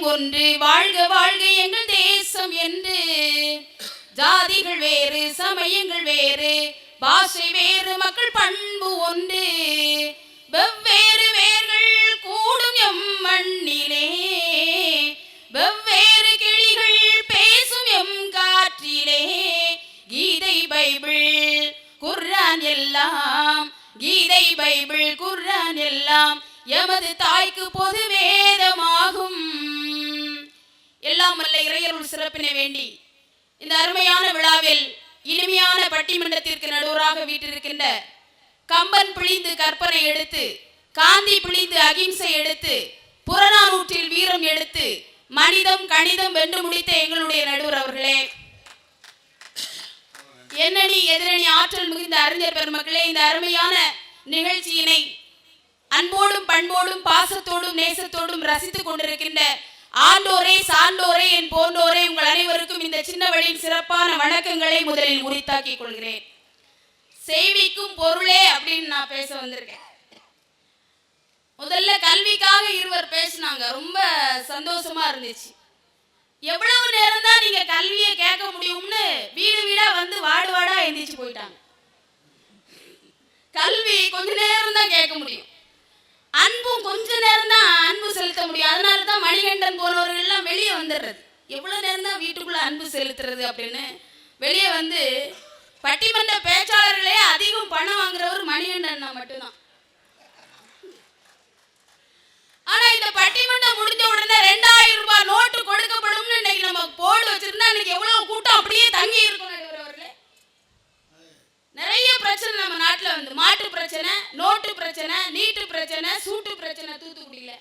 தேசம் ஒன்று வாழ்க வாழ்க எங்கள் தேசம் என்று. ஜாதிகள் வேறு சமயங்கள் வேறு பாஷை வேறு மக்கள் பண்பு ஒன்று. வெவ்வேறு வேர்கள் கூடும் எம் மண்ணிலே வெவ்வேறு கிளிகள் பேசும் எம் காற்றிலே. கீதை பைபிள் குர்ஆன் எல்லாம் கீதை பைபிள் குர்ஆன் எல்லாம் எமது தாய்க்கு பொது வேதமாகும். எல்லாம் வல்ல இறையருள் சிறப்பினை வேண்டி இந்த அருமையான விழாவில் இனிமையான பட்டிமன்றத்திற்கு நடுவராக வீட்டிருக்கின்ற கம்பன் பிழிந்து கற்பனை எடுத்து, காந்தி பிழிந்து அகிம்சை எடுத்து, புறநானூற்றில் வீரம் எடுத்து, மனிதம் கணிதம் வென்று முடித்த எங்களுடைய நடுவர் அவர்களே, எண்ணணி எதிரணி ஆற்றல் மிகுந்த அறிஞர் பெருமக்களே, இந்த அருமையான நிகழ்ச்சியினை அன்போடும் பண்போடும் பாசத்தோடும் நேசத்தோடும் ரசித்துக் கொண்டிருக்கின்ற ஆண்டோரே சான்றோரே என் போன்றோரே, உங்கள் அனைவருக்கும் இந்த சின்னவளின் சிறப்பான வணக்கங்களை முதலில் உரித்தாக்கிக் கொள்கிறேன். செய்விக்கும் பொருளே அப்படின்னு நான் பேச வந்திருக்கேன். முதல்ல கல்விக்காக இருவர் பேசினாங்க, ரொம்ப சந்தோஷமா இருந்துச்சு. எவ்வளவு நேரம் தான் நீங்க கல்வியை கேட்க முடியும்னு வீடு வீடா வந்து வாடு வாடா எந்திரிச்சு போயிட்டாங்க. கல்வி கொஞ்ச நேரம் தான் கேட்க முடியும், அன்பும் கொஞ்ச நேரம் தான் அன்பு செலுத்த முடியும். அதனால தான் மணிகண்டன் போனவர்கள் எல்லாம் வெளியே வந்துடுறது. எவ்வளவு நேரம் தான் வீட்டுக்குள்ள அன்பு செலுத்துறது அப்படின்னு வெளியே வந்து பட்டிமன்ற பேச்சாளர்களே அதிகம் பணம் வாங்குறவர் மணிகண்டன் மட்டும்தான். ஆனா இந்த பட்டிமன்றம் முடிஞ்ச உடனே 2000 ரூபாய் நோட்டு கொடுக்கப்படும் இன்னைக்கு நம்ம போர்டு வச்சிருந்தா இன்னைக்கு எவ்வளவு கூட்டம் அப்படியே தங்கி இருக்கும். நிறைய பிரச்சனை நம்ம நாட்டில் வந்து மாட்டு பிரச்சனை, நோட்டு பிரச்சனை, நீட்டு பிரச்சனை, சூட்டு பிரச்சனை தூத்துக்குடியில.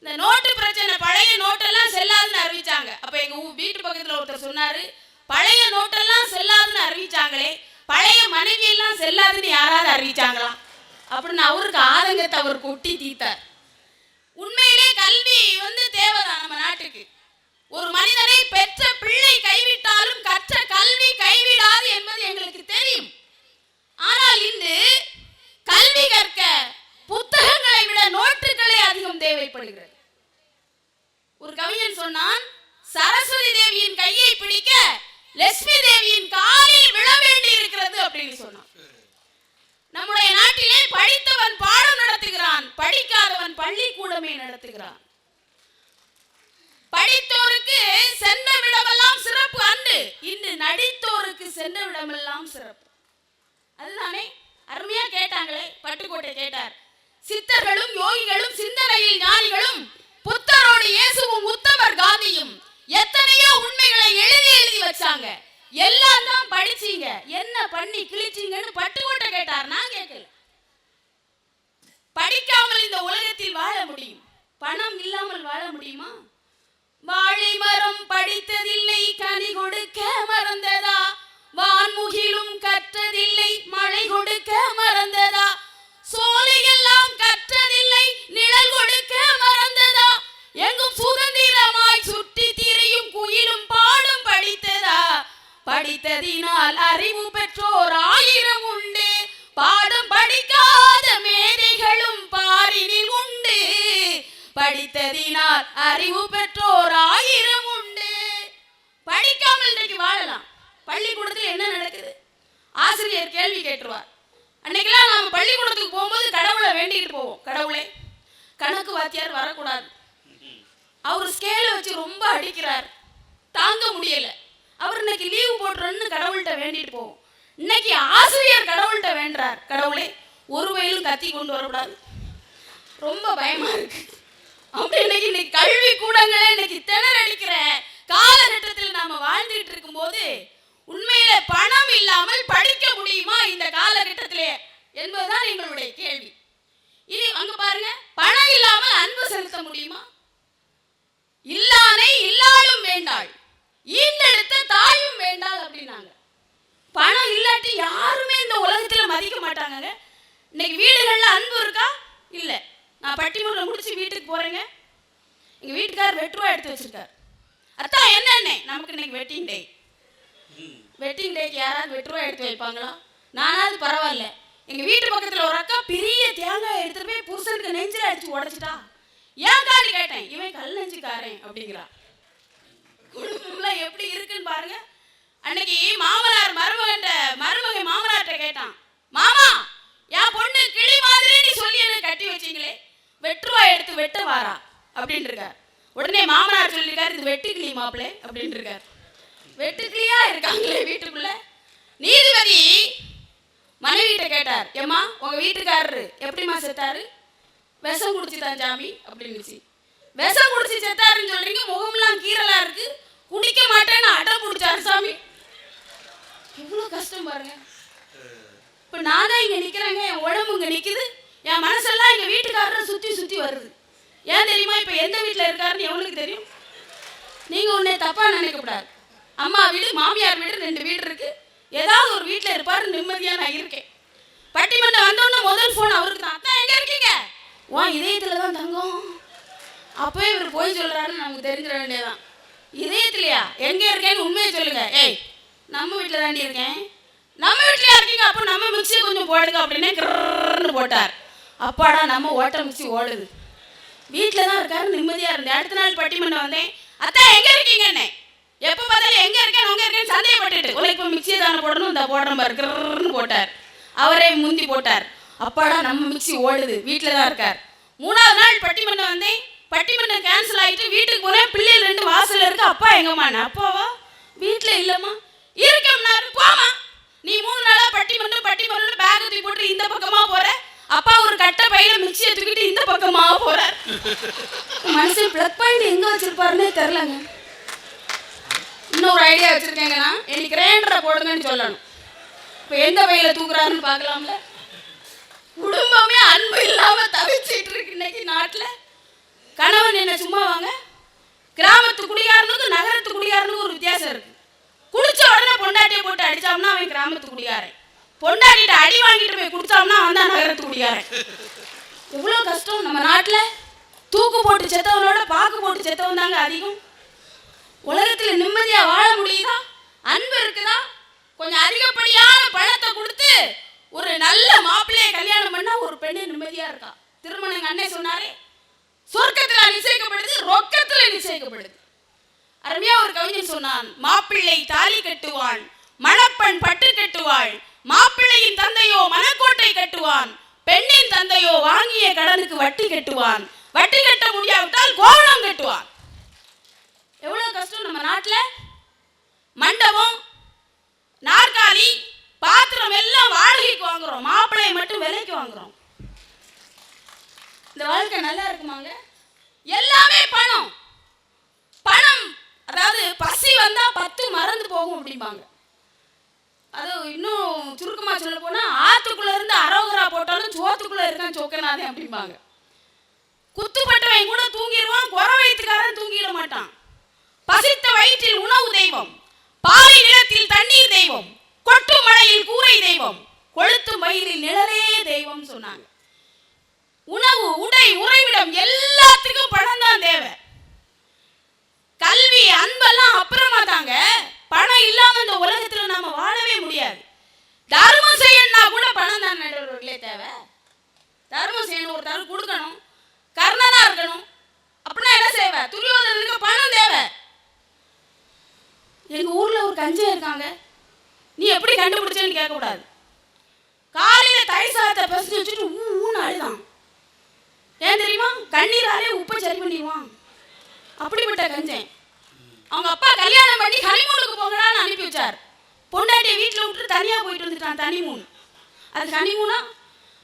இந்த நோட்டு பிரச்சனை பழைய நோட்டெல்லாம் செல்லாதுன்னு அறிவிச்சாங்க. அப்ப எங்க வீட்டு பக்கத்துல ஒருத்தர் சொன்னாரு, பழைய நோட்டெல்லாம் செல்லாதுன்னு அறிவிச்சாங்களே, பழைய மனைவி எல்லாம் செல்லாதுன்னு யாராவது அறிவிச்சாங்களா அப்படின்னு அவருக்கு ஆதங்கத்தை அவர் கொட்டி தீத்தார். உண்மையிலே கல்வி வந்து தேவைதான் நம்ம நாட்டுக்கு. ஒரு மனிதனை பெற்ற பிள்ளை கைவிட்டாலும் கற்ற கல்வி கைவிடாது என்பது எங்களுக்கு தெரியும். ஆனால் இன்று கல்வி கற்க புத்தகங்களை விட நோட்டுகளே அதிகம் தேவைப்படுகிறது. ஒரு கவிஞன் சொன்னான், சரஸ்வதி தேவியின் கையை பிடிக்க லட்சுமி தேவியின் காலில் விழ வேண்டி இருக்கிறது அப்படின்னு சொன்னான். நம்முடைய நாட்டிலே படித்தவன் பாடம் நடத்துகிறான், படிக்காதவன் பள்ளிக்கூடமே நடத்துகிறான். படித்தோருக்கு சென்ற விடமெல்லாம் சிறப்பு அன்று, இன்று நடித்தோருக்கு சென்ற விடமெல்லாம் சிறப்பு. அதுதானே அருமையா கேட்டாங்களே, பட்டுக்கோட்டை கேட்டார். சித்தர்களும் யோகிகளும் சிந்தனையில் ஞானிகளும் புத்தரோடு இயேசுவும் உத்தமர் காந்தியும் எத்தனையோ உண்மைகளை எழுதி எழுதி வச்சாங்க. எல்லாம் தான் படிச்சீங்க, என்ன பண்ணி கிழிச்சீங்கன்னு பட்டுக்கோட்டை கேட்டார். நான் கேட்கல. படிக்காமல் இந்த உலகத்தில் வாழ முடியும், பணம் இல்லாமல் வாழ முடியுமா? வாழை மரம் படித்ததில்லை கனி கொடுக்க மறந்ததா, வான்முகிலும் கற்றதில்லை மழை கொடுக்க மறந்ததா, சோலையெல்லாம் கற்றதில்லை நிழல் கொடுக்க மறந்ததா, எங்கும் சுதந்திரமாய் சுற்றி திரியும் குயிலும் பாடும் படித்ததா, படித்ததினால் அறிவு பெற்றோர் 1000 உண்டு, பாடம் படிக்காத மேதைகளும் பாரினில் உண்டு, படித்ததினால் அறிவு பெற்றோர் 1000 உண்டு. படிக்காமல் இன்றைக்கு வாழலாம். பள்ளிக்கூடத்தில் என்ன நடக்குது? ஆசிரியர் கேள்வி கேட்டுருவார். அன்னைக்கெல்லாம் நம்ம பள்ளிக்கூடத்துக்கு போகும்போது கடவுளை வேண்டிட்டு போவோம், கடவுளே கணக்கு வாத்தியார் வரக்கூடாது, அவர் ஸ்கேலை வச்சு ரொம்ப அடிக்கிறார், தாங்க முடியல, அவர் இன்னைக்கு லீவு போட்டுறன்னு கடவுள்கிட்ட வேண்டிட்டு போவோம். இன்னைக்கு ஆசிரியர் கடவுள்கிட்ட வேண்டார், கடவுளே ஒரு வயலும் கத்தி கொண்டு வரக்கூடாது, ரொம்ப பயமா இருக்கு அப்படி. இன்னைக்கு கல்வி கூடங்களே இன்னைக்கு திணறடிக்கிற காலகட்டத்தில் நாம வாழ்ந்துட்டு இருக்கும் போது உண்மையில பணம் இல்லாமல் படிக்க முடியுமா இந்த காலகட்டத்திலே என்பதுதான் எங்களுடைய கேள்வி. இனி அங்க பாருங்க, பணம் இல்லாமல் அன்பு செலுத்த முடியுமா? இல்லானை இல்லாலும் வேண்டாள், ஈண்டெடுத்த தாயும் வேண்டாள் அப்படின்னாங்க. பணம் இல்லாட்டி யாருமே இந்த உலகத்துல மதிக்க மாட்டாங்க. இன்னைக்கு வீடுகள்ல அன்பு இருக்கா? இல்ல. நான் பட்டிமன்றம் முடிச்சு வீட்டுக்கு போறேங்க, எங்க வீட்டுக்காரர் வெட்டுவா எடுத்து வச்சிருக்காரு. அதான் என்னன்னு நமக்கு இன்னைக்கு வெட்டிங் டே. வெட்டிங் டேக்கு யாராவது வெட்டுவா எடுத்து வைப்பாங்களா? நானாவது பரவாயில்ல. எங்க வீட்டு பக்கத்துல ஒரு அக்கா பெரிய தேங்காய் எடுத்துட்டு போய் புருஷனுக்கு நெஞ்சில அடிச்சு உடைச்சிட்டா. ஏன் காணி கேட்டேன். இவன் கல் நெஞ்சுக்காரன் அப்படிங்கிறா. குடும்பம்லாம் எப்படி இருக்குன்னு பாருங்க. அன்னைக்கு மாமனார் மருமகன் மாமனார்கிட்ட கேட்டான், மாமா என் பொண்ணு கிளி மாதிரி நீ சொல்லி எனக்கு கட்டி வச்சீங்களே, வெட்டுருவா எடுத்து வெட்ட வாரா அப்படின்னு இருக்கார். உடனே மாமனார் சொல்லியிருக்காரு, இது வெட்டுக்கிளி மாப்பிள்ளை அப்படின்னு இருக்கார். வெட்டுக்கிளியா இருக்காங்களே வீட்டுக்குள்ள. நீதிபதி மனைவிட்ட கேட்டார், ஏம்மா உங்க வீட்டுக்காரரு எப்படிமா செத்தாரு? விஷம் குடிச்சுதான் சாமி அப்படின்னுச்சு. விஷம் குடிச்சு செத்தாருன்னு சொல்றீங்க, முகம்லாம் கீரலா இருக்கு, குடிக்க மாட்டேன்னு அடம் பிடிச்சாரு சாமி. எவ்வளவு கஷ்டம் பாருங்க. இப்ப நான் தான் இங்க நிக்கிறேங்க, என் உடம்பு இங்க நிக்குது, என் மனசெல்லாம் எங்க வீட்டுக்காரரை சுத்தி சுத்தி வருது. ஏன் தெரியுமா? இப்ப எந்த வீட்டுல இருக்காருன்னு எவனுக்கு தெரியும்? நீங்க உன்னை தப்பா நினைக்க கூடாது. அம்மா வீடு மாமியார் வீடு 2 வீடு இருக்கு. ஏதாவது ஒரு வீட்டுல இருப்பாரு, நிம்மதியா நான் இருக்கேன். பட்டிமன்றம் வந்தோடனே முதல் போன் அவருக்கு தான். அத்தா எங்க இருக்கீங்க? உன் இதயத்துலதான் தங்கம். அப்பவே இவர் போய் சொல்றாருன்னு நமக்கு தெரிஞ்சிட வேண்டியதான். இதயத்திலையா? எங்க இருக்கேன்னு உண்மையை சொல்லுங்க. ஏய் நம்ம வீட்டுல தாண்டி இருக்கேன். நம்ம வீட்லயா இருக்கீங்க? அப்போ நம்ம மிக்சியை கொஞ்சம் போடுங்க அப்படின்னு கிரன்னு போட்டார். அப்பாடா நம்ம ஓட்ட மிக்சி ஓடுது. வீட்டில் தான் இருக்காரு, நிம்மதியா இருந்தேன். அடுத்த நாள் பட்டிமன்றம் வந்தேன். அத்தா எங்க இருக்கீங்கன்னு. எப்போ பார்த்தாலும் எங்க இருக்கேன் உங்க இருக்கேன்னு சந்தேகப்பட்டுட்டு, உனக்கு இப்போ மிக்சியை தானே போடணும், இந்த போடுற மாதிரி கிரன்னு போட்டார். அவரே முந்தி போட்டார். அப்பாடா நம்ம மிக்சி ஓடுது, வீட்டில் தான் இருக்கார். 3ஆவது நாள் பட்டிமன்றம் வந்தேன். பட்டிமன்றம் கேன்சல் ஆகிட்டு வீட்டுக்கு போனேன். பிள்ளைகள் 2 வாசல் இருக்கு. அப்பா எங்கம்மாண்ணா? அப்பாவா வீட்டில் இல்லைம்மா. இருக்கம்னாரு. போமா நீ 3 நாளா பட்டிமன்றம் பேக் தூக்கி போட்டு இந்த பக்கமா போற. அப்பா ஒரு கட்ட பையில மிக்சியை தூக்கிட்டு இந்த பக்கமா போறார். மனுஷன் பிளக் பாயிண்ட் எங்க வச்சிருப்பாருன்னே தெரியலங்க. இன்னொரு ஐடியா வச்சிருக்கேங்கன்னா, எனக்கு கிரைண்டரை போடுங்கன்னு சொல்லணும். இப்போ எந்த பையில தூக்குறாருன்னு பார்க்கலாம்ல. குடும்பமே அன்பு இல்லாம தவிச்சிட்டு இருக்கு இன்னைக்கு நாட்டில். கணவன் என்ன சும்மா வாங்க? கிராமத்து குடிகாரனுக்கு நகரத்து குடிகாரனுக்கு ஒரு வித்தியாசம் இருக்கு. குடிச்ச உடனே பொண்டாட்டியை போட்டு அடிச்சோம்னா அவன் கிராமத்து குடிகாரன். பொண்டாட்டிட்ட அடி வாங்கிட்டு போய் குடிச்சோம்னா அவன் தான் நகரத்து குடிகாரன். எவ்வளோ கஷ்டம் நம்ம நாட்டில். தூக்கு போட்டு செத்தவனோட பாக்கு போட்டு செத்தவன் தாங்க அதிகம். உலகத்தில் நிம்மதியா வாழ முடியுதா? அன்பு இருக்குதா? கொஞ்சம் அதிகப்படியான பணத்தை கொடுத்து ஒரு நல்ல மாப்பிள்ளையை கல்யாணம் பண்ணா ஒரு பெண்ணு நிம்மதியா இருக்கா. திருமணம் எங்க அண்ணன் சொன்னாரே, சொர்க்கத்துல நிச்சயிக்கப்படுது, ரொக்கத்துல நிச்சயிக்கப்படுது. அருமையா ஒரு கவிஞன் சொன்னான், மாப்பிள்ளை தாலி கட்டுவான், மணப்பெண் பட்டு கட்டுவாள், மாப்பிள்ளையின் தந்தையோ மனக்கோட்டை கட்டுவான், பெண்ணின் தந்தையோ வாங்கிய கடனுக்கு வட்டி கட்டுவான், வட்டி கட்ட முடியாவிட்டால் கோவணம் கட்டுவான். எவ்வளவு கஷ்டம் நம்ம நாட்டுல. மண்டபம், நாற்காலி, பாத்திரம் எல்லாம் வாடகைக்கு வாங்குறோம், மாப்பிள்ளையை மட்டும் விலைக்கு வாங்குறோம். இந்த வாழ்க்கை நல்லா இருக்குமாங்க? எல்லாமே பணம். பணம் அதாவது பசி வந்தா 10 மறந்து போகும் அப்படிம்பாங்க. அது இன்னும் சுருக்கமா சொல்ல போனா, ஆத்துக்குள்ள இருந்து அரோகரா போட்டாலும் சோத்துக்குள்ள இருக்கான் சொக்கனாதே அப்படிம்பாங்க. குத்துப்பட்டவன் கூட தூங்கிடுவான், குறை வயிற்றுக்காரன் தூங்கிட மாட்டான். பசித்த வயிற்றில் உணவு தெய்வம், பாலை நிலத்தில் தண்ணீர் தெய்வம், கொட்டு மழையில் கூரை தெய்வம், கொளுத்து மயிலில் நிழலே தெய்வம் சொன்னாங்க. உணவு, உடை, உறைவிடம் எல்லாத்துக்கும் பணம் தான் தேவை. கல்வி, அன்பெல்லாம் அப்புறமா தாங்க. பணம் இல்லாம இந்த உலகத்துல நாம வாழவே முடியாது. தர்மம் செய்யணும்னா கூட பணம் தான் நடுவர்களே தேவை. தர்மம் செய்யணும், ஒரு தரம் கொடுக்கணும், கர்ணனா இருக்கணும். அப்படின்னா என்ன செய்வ? துரியோதனனுக்கு பணம் தேவை. எங்க ஊர்ல ஒரு கஞ்சன் இருக்காங்க. நீ எப்படி கண்டுபிடிச்சேன்னு கேட்க கூடாது. காலையில தயிர் சாதத்தை பசிச்சு வச்சுட்டு ஊன்னு அழுதான். ஏன் தெரியுமா? கண்ணீராலே உப்பை சரி பண்ணிடுவான். அப்படிப்பட்ட கஞ்சன். அவங்க அப்பா கல்யாணம் பண்ணி ஹனிமூனுக்கு போங்கடான்னு அனுப்பி வச்சார். பொண்டாட்டியை வீட்டில் விட்டுட்டு தனியாக போயிட்டு வந்துட்டான். தனிமூன். அது ஹனிமூனா?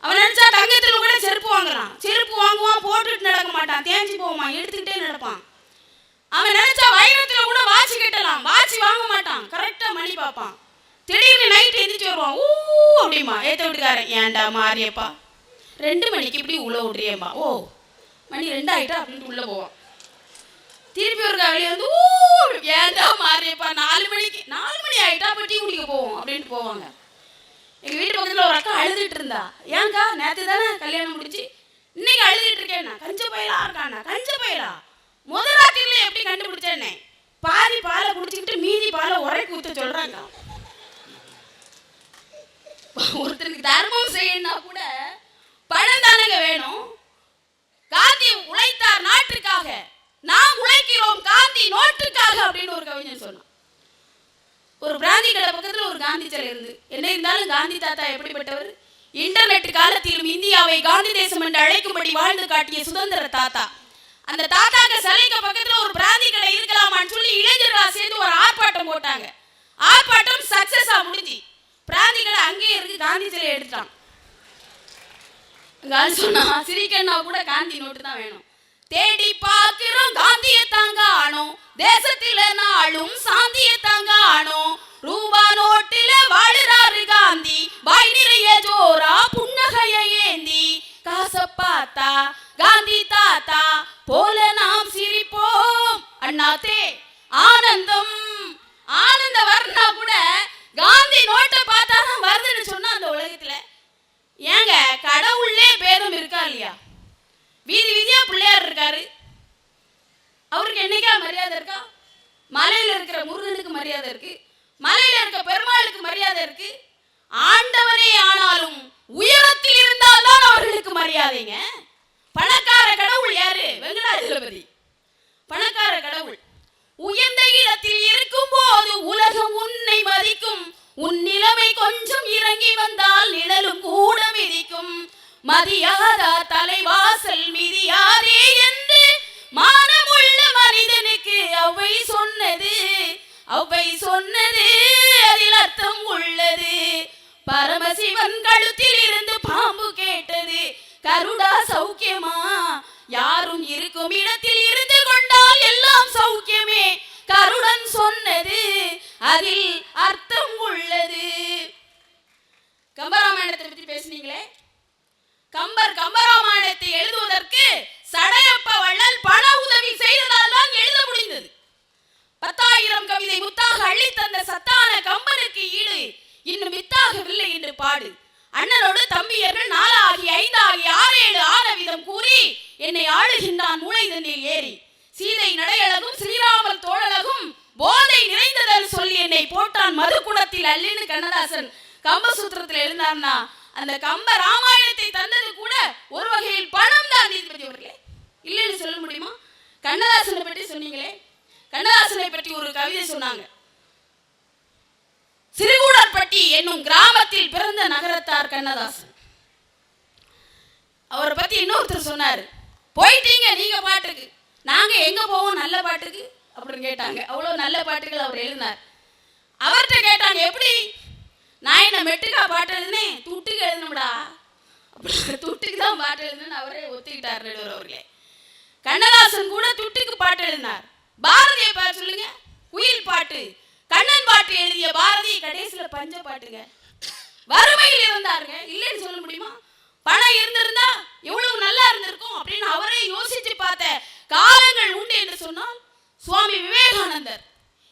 அவன் நினைச்சா தங்கத்தில் கூட செருப்பு வாங்கலாம். செருப்பு வாங்குவான், போட்டுட்டு நடக்க மாட்டான், தேஞ்சி போவான், எடுத்துக்கிட்டே நடப்பான். அவன் நினைச்சா வைரத்தில் கூட வாட்சி கட்டலாம், வாட்சி வாங்க மாட்டான், கரெக்டா மணி பார்ப்பான். திடீர்னு நைட் எந்திரிச்சு வருவான், ஊ அப்படிமா. ஏத்த வீட்டுக்காரன், ஏன்டா மாறியப்பா 2 மணிக்கு இப்படி உள்ள விட்றியம்மா. ஓ மணி 2 ஆயிட்டா அப்படின்ட்டு உள்ள போவான். திருப்பி ஒரு வெளியே வந்து ஊ ஏன்டா மாறியப்பா 4 மணி ஆயிட்டா அப்போ டீ குடிக்க போவோம் அப்படின்ட்டு போவாங்க. எங்கள் வீட்டு பக்கத்தில் ஒரு அக்கா அழுதுட்டு இருந்தா. ஏங்கா நேற்று தானே கல்யாணம் முடிச்சு, இன்னைக்கு அழுதுட்டு இருக்கேன்னா. கஞ்ச பயிலா இருக்காண்ணா. கஞ்ச பயிலா முதல் ராத்திரில எப்படி கண்டுபிடிச்சேன்னே. பாதி பாலை குடிச்சுக்கிட்டு மீதி பாலை உரைக்கு ஊற்ற சொல்றாங்க. ஒருத்தருக்கு தர்மம் செய்யணும்னா கூட பணம் தானங்க வேணும். காந்தி உழைத்தார் கடை பக்கத்துல ஒரு காந்தி சிலை இருந்து. என்ன இருந்தாலும் காந்தி தாத்தா எப்படிப்பட்டவர்? இன்டர்நெட் காலத்திலும் இந்தியாவை காந்தி தேசம் என்று அழைக்கும்படி வாழ்ந்து காட்டிய சுதந்திர தாத்தா. அந்த தாத்தாக்கு சிலைக்கு பக்கத்துல ஒரு பிராந்தி கடை இருக்கலாமான்னு சொல்லி இளைஞர்களா சேர்ந்து ஒரு ஆர்ப்பாட்டம் போட்டாங்க. ஆர்ப்பாட்டம் சக்சஸா முடிஞ்சு பிராந்தி கடை அங்கேயே இருக்கு, காந்தி சிலை எடுத்துட்டான். சொன்னா சிரிக்கன்னா கூட காந்தி நோட்டு தான் வேணும். தேடி பார்க்கிறோம் காந்தியை தாங்க ஆனோம், தேசத்தில நாளும் சாந்தியை தாங்க ஆனோம். ரூபா நோட்டில வாழுறாரு காந்தி, வாய் நிறைய ஜோரா புன்னகைய ஏந்தி. காசை பார்த்தா காந்தி தாத்தா போல நாம் சிரிப்போம். அண்ணாத்தே ஆனந்தம் ஆனந்த வர்ணா கூட காந்தி நோட்டை பார்த்தா தான் வருதுன்னு சொன்னா அந்த உலகத்துல ஏங்க கடவுளே பேதம் இருக்கா இல்லையா? வீதி வீதியா பிள்ளையார் இருக்காரு, அவருக்கு என்னைக்கா மரியாதை இருக்கா? மலையில இருக்கிற முருகனுக்கு மரியாதை இருக்கு, மலையில இருக்க பெருமாளுக்கு மரியாதை இருக்கு. ஆண்டவரே ஆனாலும் உயரத்தில் இருந்தால்தான் அவர்களுக்கு மரியாதைங்க. பணக்கார கடவுள் யாரு? வெங்கடாஜலபதி பணக்கார கடவுள். உயர்ந்த இடத்தில் இருக்கும் போது உலகம் உன்னை மதிக்கும், உன் நிலைமை கொஞ்சம் இறங்கி வந்தால் நிழலும் கூட மிதிக்கும். மதியாதா தலைவாசல் மிதியாதே என்று மானமுள்ள மனிதனுக்கு அவை சொன்னது, அவை சொன்னது அதில் அர்த்தம் உள்ளது. பரமசிவன் கழுத்தில் இருந்து பாம்பு கேட்டது, கருடா சௌக்கியமா? யாரும் இருக்கும் இடத்தில் இருந்து கொண்டால் எல்லாம் சௌக்கியமே. கருடன் சொன்னது அதில் அர்த்தம் உள்ளது. கம்பராமாயணத்தை பற்றி பேசுனீங்களே, கம்பராமாயணத்தை எழுதுவதற்கு சடையப்ப வள்ளல் பண உதவி செய்ததால் தான் எழுத முடிந்தது. 10,000 கவிதை முத்தாக அள்ளி தந்த சத்தான கம்பனுக்கு ஈடு இன்னும் வித்தாகவில்லை என்று பாடு. அண்ணனோடு தம்பியர்கள் 4 ஆகி 5 ஆகி 6 7 ஆன விதம் கூறி என்னை ஆளுகின்றான் மூளைதனில் ஏறி. சீதை நடையழகும் ஸ்ரீராமன் தோழலகும் போதை நிறைந்ததல் சொல்லி என்னை போட்டான் மது குடத்தில் அள்ளின்னு கண்ணதாசன் கம்பசூத்திரத்தில் எழுந்தார்னா, அந்த கம்ப ராமாயணத்தை தந்தது கூட ஒரு வகையில் பணம் தான். நீதிபதி அவர்களே, இல்லைன்னு சொல்ல முடியுமா? கண்ணதாசனை பற்றி சொன்னீங்களே, கண்ணதாசனை பற்றி ஒரு கவிதை சொன்னாங்க. சிறுகூடற்பட்டி என்னும் கிராமத்தில் பிறந்த நகரத்தார் கண்ணதாசன். அவரை பத்தி இன்னொருத்தர் சொன்னாரு, போயிட்டீங்க நீங்க பாட்டுக்கு, நாங்க எங்க போவோம் நல்ல பாட்டுக்கு அப்படின்னு கேட்டாங்க. அவ்வளவு நல்ல பாட்டுகள் அவர் எழுதினார். அவர்கிட்ட கேட்டாங்க, எப்படி? நான் என்ன மெட்டுக்கா பாட்டு எழுதுனேன், துட்டுக்கு எழுதணும்டா, துட்டுக்கு தான் பாட்டு எழுதுன்னு அவரே ஒத்துக்கிட்டார் நடுவர் அவர்களே. கண்ணதாசன் கூட துட்டுக்கு பாட்டு எழுதினார். பாரதியை பாட்டு சொல்லுங்க, குயில் பாட்டு, கண்ணன் பாட்டு எழுதிய பாரதி கடைசியில பஞ்ச பாட்டுங்க. வறுமையில் இருந்தாருங்க, இல்லைன்னு சொல்ல முடியுமா? பணம் இருந்திருந்தா எவ்வளவு நல்லா இருந்திருக்கும் அப்படின்னு அவரே யோசிச்சு பார்த்த காலங்கள் உண்டு என்று சொன்னால் சுவாமி விவேகானந்தர்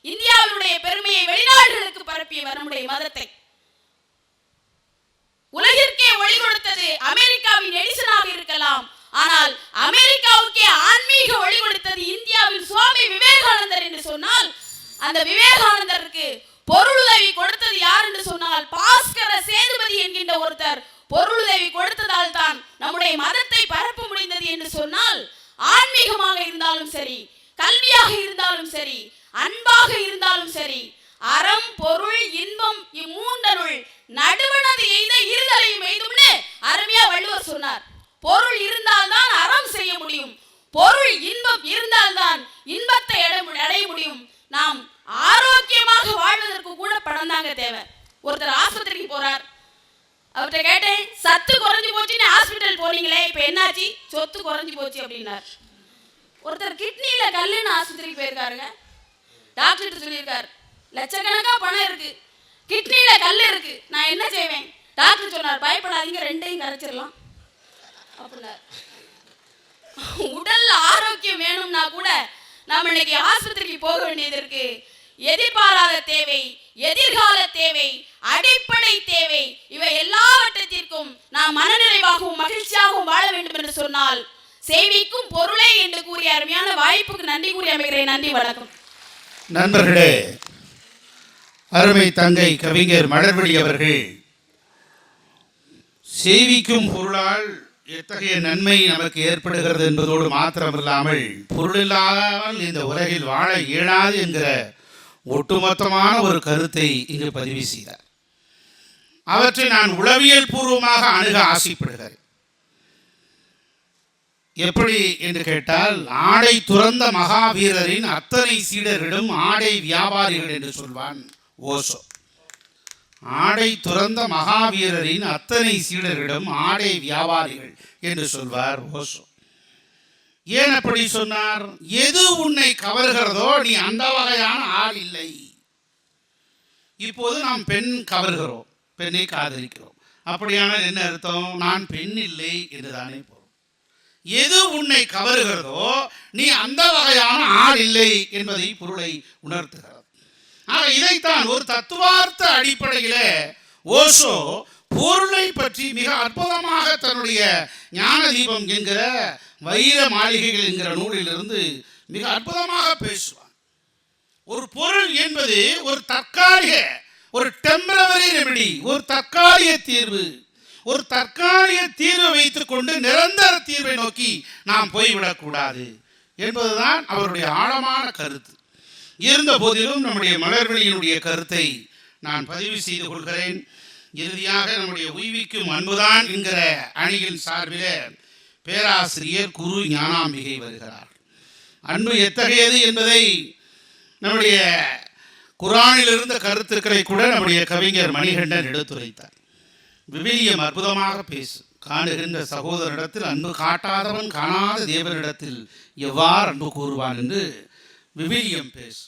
இந்தியாவுடைய பெருமையை வெளிநாடுகளுக்கு பரப்பியவர். நம்முடைய மதத்தை உலகிற்கே ஒளி கொடுத்தது அமெரிக்காவின் எடிசனாக இருக்கலாம், ஆனால் அமெரிக்காவுக்கே ஆன்மீக ஒளி கொடுத்தது இந்தியாவின் சுவாமி விவேகானந்தர் என்று சொன்னால், அந்த விவேகானந்தருக்கு பொருளுதவி கொடுத்தது யார் என்று சொன்னால் பாஸ்கர சேதுபதி என்கின்ற ஒருத்தர் பொருளுதவி கொடுத்ததால் தான் நம்முடைய மதத்தை பரப்ப முடிந்தது என்று சொன்னால், ஆன்மீகமாக இருந்தாலும் சரி, கல்வியாக இருந்தாலும் சரி, அன்பாக இருந்தாலும் சரி, அறம் பொருள் இன்பம் இம்மூன்றனுள் நடுவனது எய்த இருதலையும் எய்தும்னு அருமையா வள்ளுவர் சொன்னார். பொருள் இருந்தால்தான் அறம் செய்ய முடியும், பொருள் இன்பம் இருந்தால்தான் இன்பத்தை அடைய முடியும். நாம் ஆரோக்கியமாக வாழ்வதற்கு கூட பணம் தாங்க தேவை. ஒருத்தர் ஆஸ்பத்திரிக்கு போறார், அவர்கிட்ட கேட்டேன், சத்து குறைஞ்சு போச்சுன்னு ஹாஸ்பிட்டல் போறீங்களே, இப்ப என்னாச்சு? சொத்து குறைஞ்சு போச்சு அப்படின்னார். ஒருத்தர் கிட்னியில கல்லுன்னு ஆஸ்பத்திரிக்கு போயிருக்காருங்க, டாக்டர் சொல்லியிருக்காரு லட்சக்கணக்கா பணம் இருக்கு, கிட்னியில கல் இருக்கு, நான் என்ன செய்வேன்? டாக்டர் சொன்னார், பயப்படாதீங்க, ரெண்டையும் கரைச்சிடலாம் அப்படின்னார். உடல்ல ஆரோக்கியம் வேணும்னா கூட நாம் இன்னைக்கு ஆஸ்பத்திரிக்கு போக வேண்டியது இருக்கு. எதிர்பாராத தேவை, எதிர்கால தேவை, அடிப்படை தேவை, இவை எல்லாவற்றிற்கும் நாம் மனநிறைவாகவும் மகிழ்ச்சியாகவும் வாழ வேண்டும் என்று சொன்னால் சேவிக்கும் பொருளே என்று கூறிய அருமையான வாய்ப்புக்கு நன்றி கூறி அமைகிறேன். நன்றி, வணக்கம். நண்பர்களே, அருமை தங்கை கவிஞர் மலர்விழி அவர்கள் சேவிக்கும் பொருளால் எத்தகைய நன்மை நமக்கு ஏற்படுகிறது என்பதோடு மாத்திரமில்லாமல் பொருளில்லாமல் இந்த உலகில் வாழ இயலாது என்கிற ஒட்டுமொத்தமான ஒரு கருத்தை இங்கு பதிவு செய்தார். அவற்றை நான் உளவியல் பூர்வமாக அணுக ஆசைப்படுகிறேன். எப்படி என்று கேட்டால், ஆடை துறந்த மகாவீரரின் அத்தனை சீடரிடம் ஆடை வியாபாரிகள் என்று சொல்வான் ஓஷோ. ஆடை துறந்த மகாவீரரின் அத்தனை சீடரிடம் ஆடை வியாபாரிகள் என்று சொல்வார் ஓஷோ. ஏன் அப்படி சொன்னார்? எது உன்னை கவர்கிறதோ நீ அந்த வகையான ஆள் இல்லை. இப்போது நாம் பெண் கவர்கிறோம், பெண்ணை காதலிக்கிறோம். அப்படியானால் என்ன அர்த்தம்? நான் பெண் இல்லை என்றுதானே போறோம். எது உன்னை கவர்கிறதோ நீ அந்த வகையான ஆள் இல்லை என்பதை பொருளை உணர்த்துகிறது. ஆக இதைத்தான் ஒரு தத்துவார்த்த அடிப்படையில் ஓஷோ பொருளை பற்றி மிக அற்புதமாக தன்னுடைய ஞான தீபம் என்கிற வைர மாளிகைகள் என்கிற நூலிலிருந்து மிக அற்புதமாக பேசுவான். ஒரு பொருள் என்பது ஒரு தற்காலிக, ஒரு டெம்பரவரி ரெமெடி, ஒரு தற்காலிக தீர்வு. ஒரு தற்காலிக தீர்வை வைத்துக் கொண்டு நிரந்தர தீர்வை நோக்கி நாம் போய்விடக்கூடாது என்பதுதான் அவருடைய ஆழமான கருத்து. இருந்த போதிலும் நம்முடைய மலர்விழியினுடைய கருத்தை நான் பதிவு செய்து கொள்கிறேன். இறுதியாக நம்முடைய உய்விக்கும் அன்புதான் என்கிற அணியின் சார்பில் பேராசிரியர் குரு ஞானாம்பிகை வருகிறார். அன்பு எத்தகையது என்பதை நம்முடைய குரானில் இருந்த கருத்துக்களை கூட நம்முடைய கவிஞர் மணிகண்டன் எடுத்துரைத்தார். விவிலியம் அற்புதமாக பேசு. காணுகின்ற சகோதரனிடத்தில் அன்பு காட்டாதவன் காணாத தேவனிடத்தில் எவ்வாறு அன்பு கூறுவான் என்று விவிலியம் பேசு.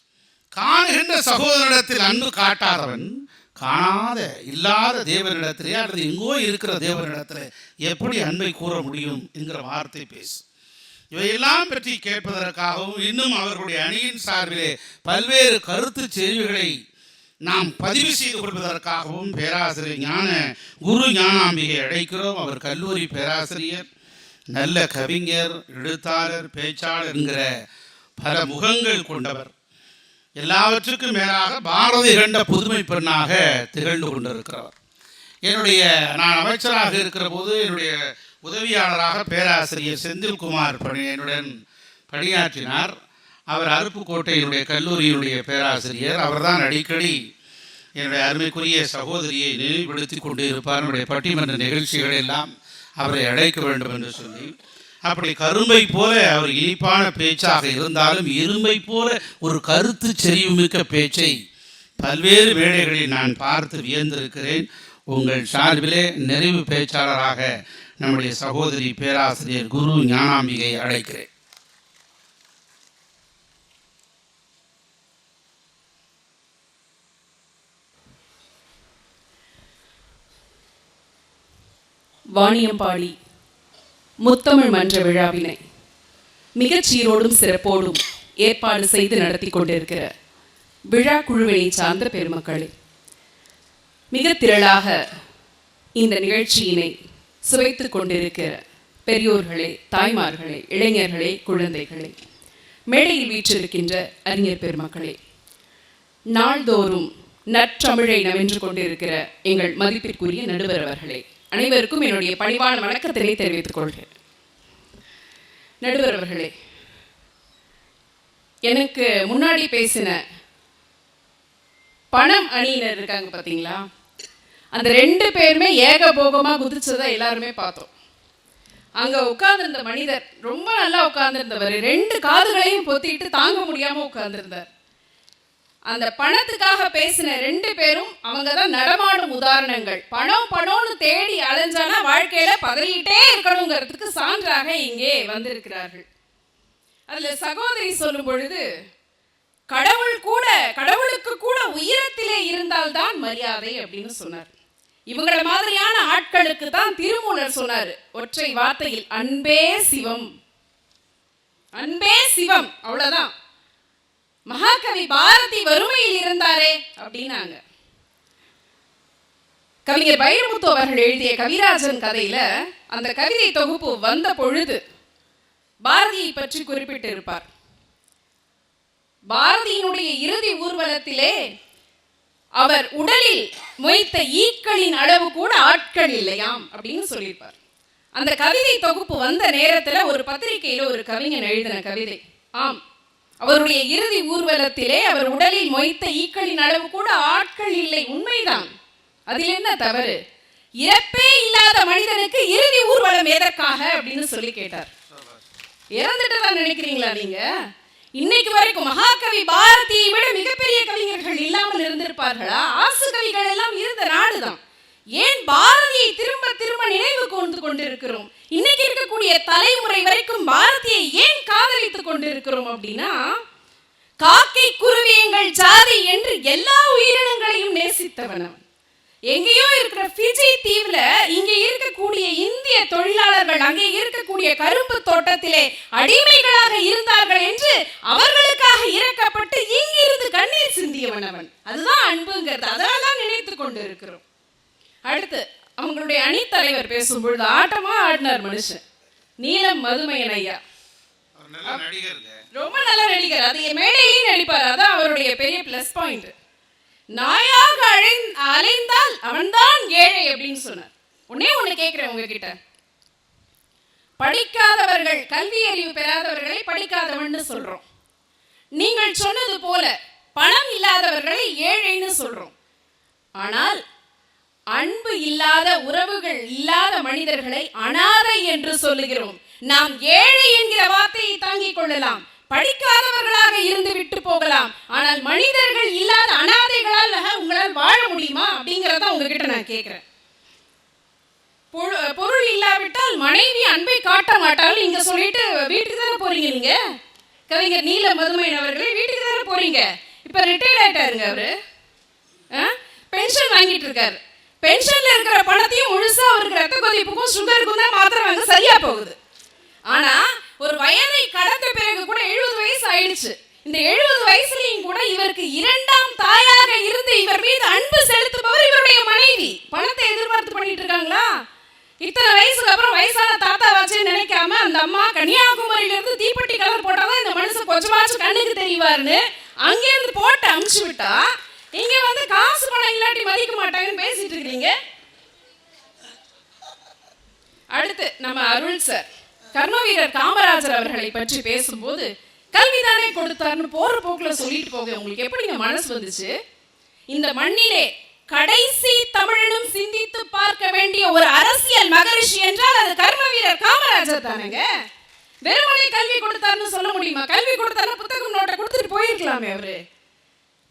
காணுகின்ற சகோதரனிடத்தில் அன்பு காட்டாதவன் காணாத இல்லாத தேவனிடத்திலே அல்லது எங்கோ இருக்கிற தேவனிடத்தில் எப்படி அன்பை கூற முடியும் என்கிற வார்த்தை பேசு. இவையெல்லாம் பற்றி கேட்பதற்காகவும் இன்னும் அவர்களுடைய அணியின் சார்பிலே பல்வேறு கருத்து செறிவுகளை நாம் பதிவு செய்து கொள்வதற்காகவும் பேராசிரியர் குரு ஞானாம்பிகை அழைக்கிறோம். அவர் கல்லூரி பேராசிரியர், நல்ல கவிஞர், எழுத்தாளர், பேச்சாளர் என்கிற பல முகங்கள் கொண்டவர். எல்லாவற்றுக்கும் மேலாக பாரதி கண்ட புதுமை பெண்ணாக திகழ்ந்து கொண்டிருக்கிறவர். நான் அமைச்சராக இருக்கிற போது என்னுடைய உதவியாளராக பேராசிரியர் செந்தில்குமார் என்னுடன் பணியாற்றினார். அவர் அருப்புக்கோட்டையினுடைய கல்லூரியினுடைய பேராசிரியர். அவர்தான் அடிக்கடி என்னுடைய அருமைக்குரிய சகோதரியை நினைவுபடுத்தி கொண்டு இருப்பார். என்னுடைய பட்டிமன்ற நிகழ்ச்சிகள் எல்லாம் அவரை அழைக்க வேண்டும் என்று சொல்லி, அப்படி கரும்பை போல அவர் இனிப்பான பேச்சாக இருந்தாலும் இரும்பை போல ஒரு கருத்து செறிவுமிக்க பேச்சை பல்வேறு மேடைகளில் நான் பார்த்து வியந்திருக்கிறேன். உங்கள் சார்பிலே நிறைவு பேச்சாளராக நம்முடைய சகோதரி பேராசிரியர் குரு ஞானாம்பிகை அழைக்கிறேன். வாணியம்பாடி முத்தமிழ் மன்ற விழாவினை மிகச் சீரோடும் சிறப்போடும் ஏற்பாடு செய்து நடத்தி கொண்டிருக்கிற விழா குழுவினை சார்ந்த பெருமக்களே, மிக திரளாக இந்த நிகழ்ச்சியினை சுவைத்து கொண்டிருக்கிற பெரியோர்களே, தாய்மார்களே, இளைஞர்களே, குழந்தைகளே, மேடையில் வீற்றிருக்கின்ற அறிஞர் பெருமக்களே, நாள்தோறும் நற்றமிழை நவென்று கொண்டிருக்கிற எங்கள் மதிப்பிற்குரிய நடுவர் அவர்களே, அனைவருக்கும் என்னுடைய பணிவான வணக்கத்தினை தெரிவித்துக் கொள்கிறேன். நடுவர் அவர்களே, எனக்கு முன்னாடி பேசின பணம் அணியினர் இருக்காங்க பார்த்தீங்களா, அந்த 2 பேருமே ஏகபோகமாக குதிச்சதை எல்லாருமே பார்த்தோம். அங்கே உட்கார்ந்திருந்த மனிதர் ரொம்ப நல்லா உட்கார்ந்துருந்தவர், 2 காதுகளையும் பொத்திட்டு தாங்க முடியாமல் உட்கார்ந்துருந்தார். அந்த பணத்துக்காக பேசின 2 பேரும் அவங்க தான் நடமாடும் உதாரணங்கள். பணம்னு தேடி அலைஞ்சானா வாழ்க்கையில பதறிக்கிட்டே இருக்கணுங்கிறதுக்கு சான்றாக இங்கே வந்திருக்கிறார்கள். அதுல சகோதரி சொல்லும் பொழுது, கடவுளுக்கு கூட உயரத்திலே இருந்தால்தான் மரியாதை அப்படின்னு சொன்னார். இவங்கள மாதிரியான ஆட்களுக்கு தான் திருமூலர் சொன்னார் ஒற்றை வார்த்தையில், அன்பே சிவம், அன்பே சிவம். அவ்வளவுதான். மகாகவி பாரதி வறுமையில் இருந்தாரே அப்படின்னாங்க. கவிஞர் வைரமுத்து அவர்கள் எழுதிய கவிராஜன் கதையில அந்த கவிதை தொகுப்பு வந்த பொழுது பாரதியை பற்றி குறிப்பிட்டு இருப்பார். பாரதியினுடைய இறுதி ஊர்வலத்திலே அவர் உடலில் மொய்த்த ஈக்களின் அளவு கூட ஆட்கள் இல்லையாம் அப்படின்னு சொல்லியிருப்பார். அந்த கவிதை தொகுப்பு வந்த நேரத்தில் ஒரு பத்திரிகையில் ஒரு கவிஞன் எழுதின கவிதை, ஆம் அவருடைய இறுதி ஊர்வலத்திலே அவர் உடலில் மொய்த்த ஈக்களின் அளவு கூட ஆட்கள் இல்லை. உண்மைதான், அதில் என்ன தவறு? இறப்பே இல்லாத மனிதனுக்கு இறுதி ஊர்வலம் எதற்காக அப்படின்னு சொல்லி கேட்டார். இறந்துட்டுதான் நினைக்கிறீங்களா நீங்க? இன்னைக்கு வரைக்கும் மகாகவி பாரதியை விட மிகப்பெரிய கவிஞர்கள் இல்லாமல் இருந்திருப்பார்களா? ஆசு கவிகள் எல்லாம் இருந்த நாடுதான். ஏன் பாரதியை திரும்ப திரும்ப நினைவு கொண்டு கொண்டிருக்கிறோம்? இன்னைக்கு இருக்கக்கூடிய தலைமுறை வரைக்கும் பாரதியை ஏன் காதலித்துக் கொண்டிருக்கிறோம் அப்படின்னா, காக்கை குருவி எங்கள் ஜாதி என்று எல்லா உயிரினங்களையும் நேசித்தவன். எங்கேயோ இருக்கிற ஃபிஜி தீவுல இங்கே இருக்கக்கூடிய இந்திய தொழிலாளர்கள் அங்கே இருக்கக்கூடிய கரும்பு தோட்டத்திலே அடிமைகளாக இருந்தார்கள் என்று அவர்களுக்காக இறக்கப்பட்டு இங்கிருந்து கண்ணீர் சிந்தியவன் அவன். அதுதான் அன்புங்கிறது. அதெல்லாம் நினைத்து கொண்டு இருக்கிறோம். அடுத்து அவங்களுடைய அணித்தலைவர் பேசும்பொழுது ஆட்டமா ஆடினார் மனுஷன். நீலம் மதுமையன் ஐயா ரொம்ப நல்ல நடிகர். அது மேடையிலையும் நடிப்பார். அதான் அவருடைய பெரிய பிளஸ் பாயிண்ட். நாயாக அலைந்தால் அவன்தான் ஏழை அப்படின்னு சொன்னார். ஒண்ணு கேட்கிறேன் உங்ககிட்ட, படிக்காதவர்கள், கல்வி அறிவு பெறாதவர்களை படிக்காதவன்னு சொல்றோம். நீங்கள் சொன்னது போல பணம் இல்லாதவர்களை ஏழைன்னு சொல்றோம். ஆனால் அன்பு இல்லாத, உறவுகள் இல்லாத மனிதர்களை அனாதை என்று சொல்லுகிறோம். நாம் ஏழை என்கிற வார்த்தையை தாங்கிக் கொள்ளலாம், படிக்காதவர்களாக இருந்து விட்டு போகலாம். ஆனால் மனிதர்கள் இல்லாத அனாதைகளால் உங்களால் வாழ முடியுமா அப்படிங்கறத உங்ககிட்ட நான் கேட்கிறேன். பொருள் இல்லாவிட்டால் மனைவி அன்பை காட்ட மாட்டாள். நீங்க சொல்லிட்டு வீட்டுக்கு தானே போறீங்க. நீங்க கவிஞர் நீல மதுமையன் அவர்களே வீட்டுக்கு தானே போறீங்க. இப்ப ரிட்டையர்ட் ஆயிட்டாருங்க அவரு. பென்ஷன் வாங்கிட்டு இருக்காரு. பென்ஷன்ல இருக்கிற பணத்தையும் முழுசா அவருக்கு ரத்த கொதிப்புக்கும் சுகருக்கும் தான் மாத்திரை வாங்க சரியா போகுது. ஆனா ஒரு வயதை கடந்த பிறகு கூட 70 வயசு ஆயிடுச்சு. இந்த 70 வயசுலயும் கூட இவருக்கு இரண்டாம் தாயாக இருந்து இவர் மீது அன்பு செலுத்துபவர் இவருடைய மனைவி. பணத்தை எதிர்பார்த்து பண்ணிட்டு இருக்காங்களா? இத்தனை வயசுக்கு அப்புறம் வயசான தாத்தா வாச்சே நினைக்காம அந்த அம்மா கன்னியாகுமரியில இருந்து தீப்பெட்டி கலர் போட்டாதான் இந்த மனுஷன் கொஞ்சமாச்சும் கண்ணுக்கு தெரிவாருன்னு அங்கிருந்து போட்டு அமுச்சு விட்டா, இங்க வந்து காசு பணம் இல்லாட்டி மதிக்க மாட்டாங்கன்னு பேசிட்டு இருக்கீங்க. அடுத்து நம்ம அருள் சார், கர்ம வீரர் காமராஜர் அவர்களை பற்றி பேசும்போது கல்விதானே கொடுத்தாருன்னு போற போக்குல சொல்லிட்டு போக உங்களுக்கு எப்படிங்க மனசு வந்துச்சு? இந்த மண்ணிலே கடைசி தமிழனும் சிந்தித்து பார்க்க வேண்டிய ஒரு அரசியல் மகரிஷி என்றால் அது கர்ம வீரர் காமராஜர் தானேங்க. வெறுமனே கல்வி கொடுத்தாருன்னு சொல்ல முடியுமா? கல்வி கொடுத்தாரு புத்தகம் நோட்டை கொடுத்துட்டு போயிருக்கலாமே. அவரு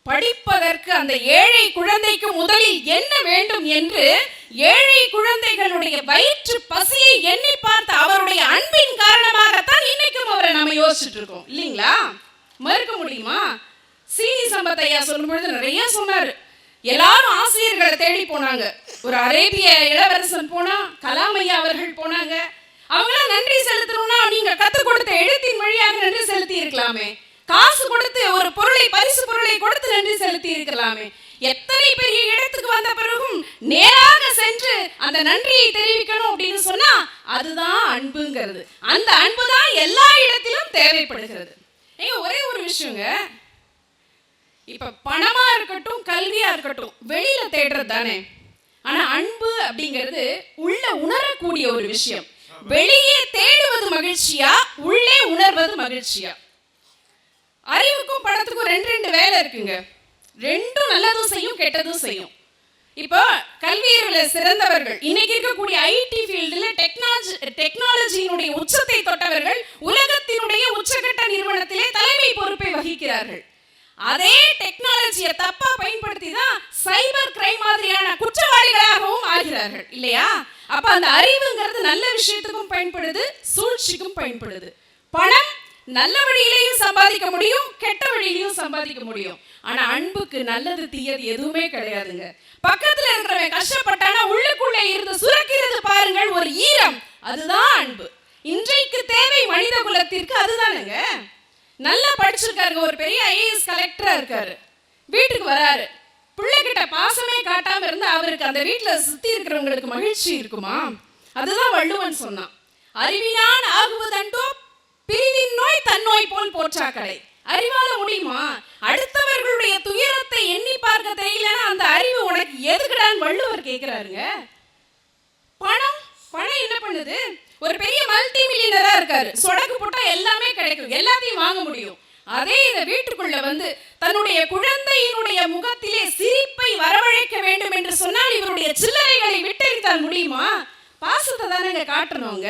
படிப்பதற்கு அந்த ஏழை குழந்தைக்கு முதலில் என்ன வேண்டும் என்று ஏழை குழந்தைகளுடைய வயிற்று பசியை எண்ணி பார்த்த அவருடைய அன்பின் காரணமாகத்தான் இன்னைக்கும் அவரை நம்ம யோசிச்சுட்டு இருக்கோம் இல்லைங்களா? மறுக்க முடியுமா? சீனி சம்பத் ஐயா சொல்லும்பொழுது நிறைய சொன்னாரு. எல்லாரும் ஆசிரியர்களை தேடி போனாங்க. ஒரு அரேபிய இளவரசன் போனா, கலாம் ஐயா அவர்கள் போனாங்க. அவங்களாம் நன்றி செலுத்தணும்னா நீங்க கற்றுக் கொடுத்த எழுத்தின் வழியாக நன்றி செலுத்தி இருக்கலாமே. காசு கொடுத்து ஒரு பொருளை, பரிசு பொருளை கொடுத்து நன்றி செலுத்தி இருக்கலாமே. எத்தனை பெரிய இடத்துக்கு வந்த பிறகும் நேராக சென்று அந்த நன்றியை தெரிவிக்கணும் அப்படின்னு சொன்னா அதுதான் அன்புங்கிறது. அந்த அன்பு தான் எல்லா இடத்திலும் தேவைப்படுகிறது. ஒரே ஒரு விஷயங்க, இப்ப பணமா இருக்கட்டும், கல்வியா இருக்கட்டும், வெளியில தேடுறது தானே. ஆனா அன்பு அப்படிங்கிறது உள்ள உணரக்கூடிய ஒரு விஷயம். வெளியே தேடுவது மகிழ்ச்சியா, உள்ளே உணர்வது மகிழ்ச்சியா? அறிவுக்கும் பணத்துக்கும் ரெண்டு வேலை இருக்குங்க. ரெண்டும் நல்லதும் செய்யும், கெட்டதும் செய்யும். இப்போ கல்வியில் சிறந்தவர்கள், இன்னைக்கு இருக்கக்கூடிய ஐடி ஃபீல்டுல டெக்னாலஜியினுடைய உச்சத்தை தொட்டவர்கள் உலகத்தினுடைய உச்சகட்ட நிறுவனத்திலே தலைமை பொறுப்பை வகிக்கிறார்கள். அதே டெக்னாலஜியை தப்பா பயன்படுத்தி தான் சைபர் கிரைம் மாதிரியான குற்றவாளிகளாகவும் ஆகிறார்கள் இல்லையா? அப்ப அந்த அறிவுங்கிறது நல்ல விஷயத்துக்கும் பயன்படுது, சூழ்ச்சிக்கும் பயன்படுது. பணம் நல்ல வழியிலையும் சம்பாதிக்க முடியும், கெட்ட வழியிலையும் சம்பாதிக்க முடியும். ஆனா அன்புக்கு நல்லது தீயது எதுவுமே கிடையாதுங்க. பக்கத்துல இருக்கிறவன் கஷ்டப்பட்டானா உள்ளுக்குள்ளே இருந்து சுரக்கிறது பாருங்கள் ஒரு ஈரம், அதுதான் அன்பு. இன்றைக்கு தேவை மனித குலத்திற்கு அதுதானுங்க. நல்லா படிச்சிருக்காருங்க, ஒரு பெரிய ஐஏஎஸ் கலெக்டரா இருக்காரு. வீட்டுக்கு வராரு, பிள்ளைகிட்ட பாசமே காட்டாம இருந்து அவருக்கு அந்த வீட்டுல சுத்தி இருக்கிறவங்களுக்கு மகிழ்ச்சி இருக்குமா? அதுதான் வள்ளுவன் சொன்னான். அறிவினான் ஆகுவதண்டோ பிரிவின் நோய் தன்னோய் போல் போற்றாக்கடை. அறிவால முடியுமா? அடுத்தவர்களுடைய துயரத்தை எண்ணி பார்க்க தெரியலன்னா அந்த அறிவு உனக்கு எதுக்குடான்னு வள்ளுவர் கேட்கிறாருங்க. பணம் என்ன பண்ணுது? ஒரு பெரிய மல்டி மில்லியனரா இருக்காரு, சொடக்கு போட்டா எல்லாமே கிடைக்கும், எல்லாத்தையும் வாங்க முடியும். அதே இதை வீட்டுக்குள்ள வந்து தன்னுடைய குழந்தையினுடைய முகத்திலே சிரிப்பை வரவழைக்க வேண்டும் என்று சொன்னால் இவருடைய சில்லறைகளை விட்டெறித்தால் முடியுமா? பாசத்தை தானங்க காட்டணுங்க.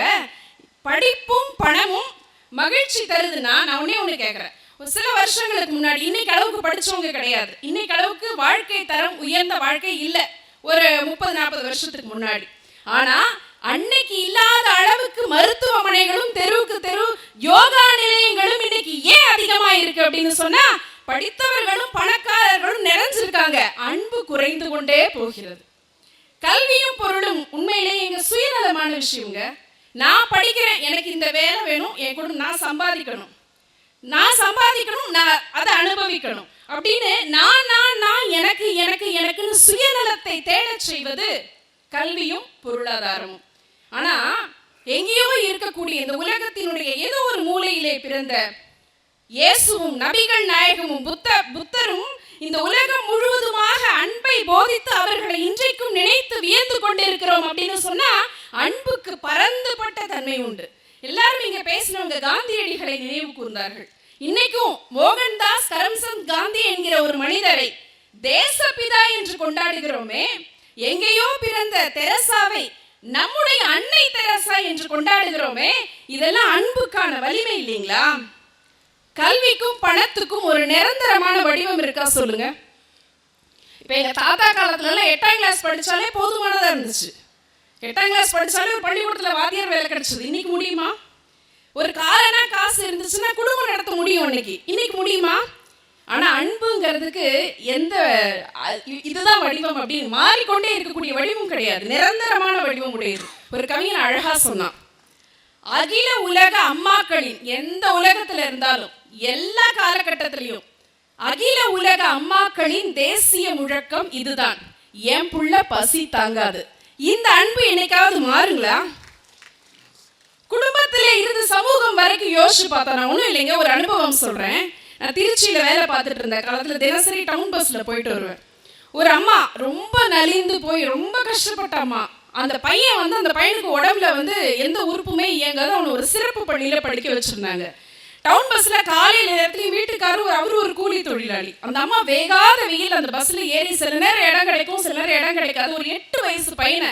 படிப்பும் பணமும் மகிழ்ச்சி தருதுன்னா நான் ஒண்ணு கேட்கிறேன். சில வருஷங்களுக்கு முன்னாடி இன்னைக்கு அளவுக்கு படிச்சவங்க கிடையாது. இன்னைக்கு அளவுக்கு வாழ்க்கை தரம் உயர்ந்த வாழ்க்கை இல்லை, ஒரு 30-40 வருஷத்துக்கு முன்னாடி. ஆனா அன்னைக்கு இல்லாத அளவுக்கு மருத்துவமனைகளும் தெருவுக்கு தெரு யோகா நிலையங்களும் இன்னைக்கு ஏன் அதிகமா இருக்கு அப்படின்னு சொன்னா படித்தவர்களும் பணக்காரர்களும் நிறைஞ்சிருக்காங்க. அன்பு குறைந்து கொண்டே போகிறது. கல்வியும் பொருளும் உண்மையிலேயே எங்க சுயநலமான விஷயங்க. நான் படிக்கிறேன், எனக்கு இந்த வேலை வேணும், என் குடும்பம் நான் சம்பாதிக்கணும், நான் அதை அனுபவிக்கணும் அப்படின்னு நான் எனக்கு எனக்கு எனக்குன்னு சுயநலத்தை தேடச் செய்வது கல்வியும் பொருளாதாரமும். ஆனா எங்கேயோ இருக்கக்கூடிய இந்த உலகத்தினுடைய ஏதோ ஒரு மூலையிலே பிறந்த இயேசுவும் நபிகள் நாயகமும் புத்தரும் இந்த உலகம் முழுவதுமாக அன்பை போதித்து அவர்களை இன்றைக்கும் நினைத்து வியந்து கொண்டிருக்கிறோம் அப்படின்னு சொன்னா அன்புக்கு பரந்துபட்ட தன்மை உண்டு. எல்லாரும் இங்க பேசினவங்க காந்தியடிகளை நினைவு கூர்ந்தார்கள். இன்னைக்கும் மோகன்தாஸ் கரம்சந்த் காந்தி என்கிற ஒரு மனிதரை தேசப்பிதா என்று கொண்டாடுகிறோமே, எங்கேயோ பிறந்த தெரசாவை நம்முடைய அன்னை தெரசா என்று கொண்டாடுகிறோமே, இதெல்லாம் அன்புக்கான வலிமை இல்லைங்களா? கல்விக்கும் பணத்துக்கும் ஒரு நிரந்தரமான வடிவம் இருக்கா சொல்லுங்க. இப்ப எங்க தாத்தா காலத்துல எல்லாம் 8ஆம் கிளாஸ் படிச்சாலே போதுமானதா இருந்துச்சு. 8ஆம் கிளாஸ் படிச்சாலே ஒரு பள்ளிக்கூடத்துல வாத்தியார் வேலை கிடைச்சது. இன்னைக்கு முடியுமா? ஒரு காலனா காசு இருந்துச்சுன்னா குடும்பம் நடத்த முடியும். இன்னைக்கு முடியுமா? ஆனா அன்புங்கிறதுக்கு எந்த இதுதான் வடிவம் அப்படின்னு மாறிக்கொண்டே இருக்கக்கூடிய வடிவம் கிடையாது, நிரந்தரமான வடிவம் உடையது. ஒரு கவிஞன் அழகா சொன்னான், அகில உலக அம்மாக்களின், எந்த உலகத்துல இருந்தாலும் எல்லா காலகட்டத்திலையும் அகில உலக அம்மாக்களின் தேசிய முழக்கம் இதுதான், என் புள்ள பசி தாங்காது. இந்த அன்பு என்னைக்காவது மாறுங்களா? குடும்பத்திலே இருந்து சமூகம் வரைக்கும் யோசிச்சு பார்த்தா, நான் ஒன்றும் இல்லைங்க, ஒரு அனுபவம் சொல்றேன். நான் திருச்சியில வேலை பார்த்துட்டு இருந்த காலத்துல தினசரி டவுன் பஸ்ல போயிட்டு வருவேன். ஒரு அம்மா ரொம்ப நலிந்து போய் ரொம்ப கஷ்டப்பட்ட அம்மா. அந்த பையன் அந்த பையனுக்கு உடம்புல எந்த உறுப்புமே இயங்காது. அவனை ஒரு சிறப்பு பள்ளியில படிக்க வச்சிருந்தாங்க. டவுன் பஸ்ல காலையில நேரத்துலயும் வீட்டுக்காரர் அவரு ஒரு கூலி தொழிலாளி. அந்த அம்மா வேகாத வெயில் அந்த பஸ்ல ஏறி சில நேரம் இடம் கிடைக்கும், சில நேரம் இடம் கிடைக்காது. ஒரு 8 வயசு பையனை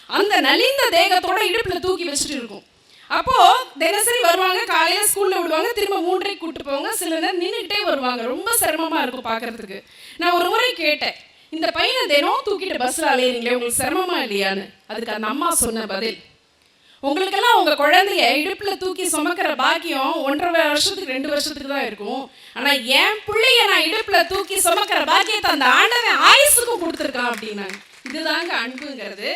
அந்த நலிந்த தேகத்தோட இடுப்புல தூக்கி வச்சுட்டு இருக்கும். அப்போ தினசரி வருவாங்க, காலையில ஸ்கூல்ல விடுவாங்க, திரும்ப 3:30 கூட்டு போவாங்க. சில நேரம் நின்றுகிட்டே வருவாங்க. ரொம்ப சிரமமா இருக்கும் பாக்குறதுக்கு. நான் ஒரு முறை கேட்டேன், இந்த பையனை தினம் தூக்கிட்டு பஸ்ல அலையிறீங்களே, உங்களுக்கு சிரமமா இல்லையான்னு. அதுக்கு அந்த அம்மா சொன்ன பதில், உங்களுக்கெல்லாம் உங்க குழந்தைய இடுப்புல தூக்கி சுமக்கிற பாக்கியம் 1.5 வருஷத்துக்கு 2 வருஷத்துக்கு தான் இருக்கும். ஆனா என் பிள்ளைய நான் இடுப்புல தூக்கி சுமக்கிற பாக்கியத்தை அந்த ஆண்டவன் ஆயுசுக்கும் கொடுத்துருக்கான் அப்படின்னாங்க. இதுதாங்க அன்புங்கிறது.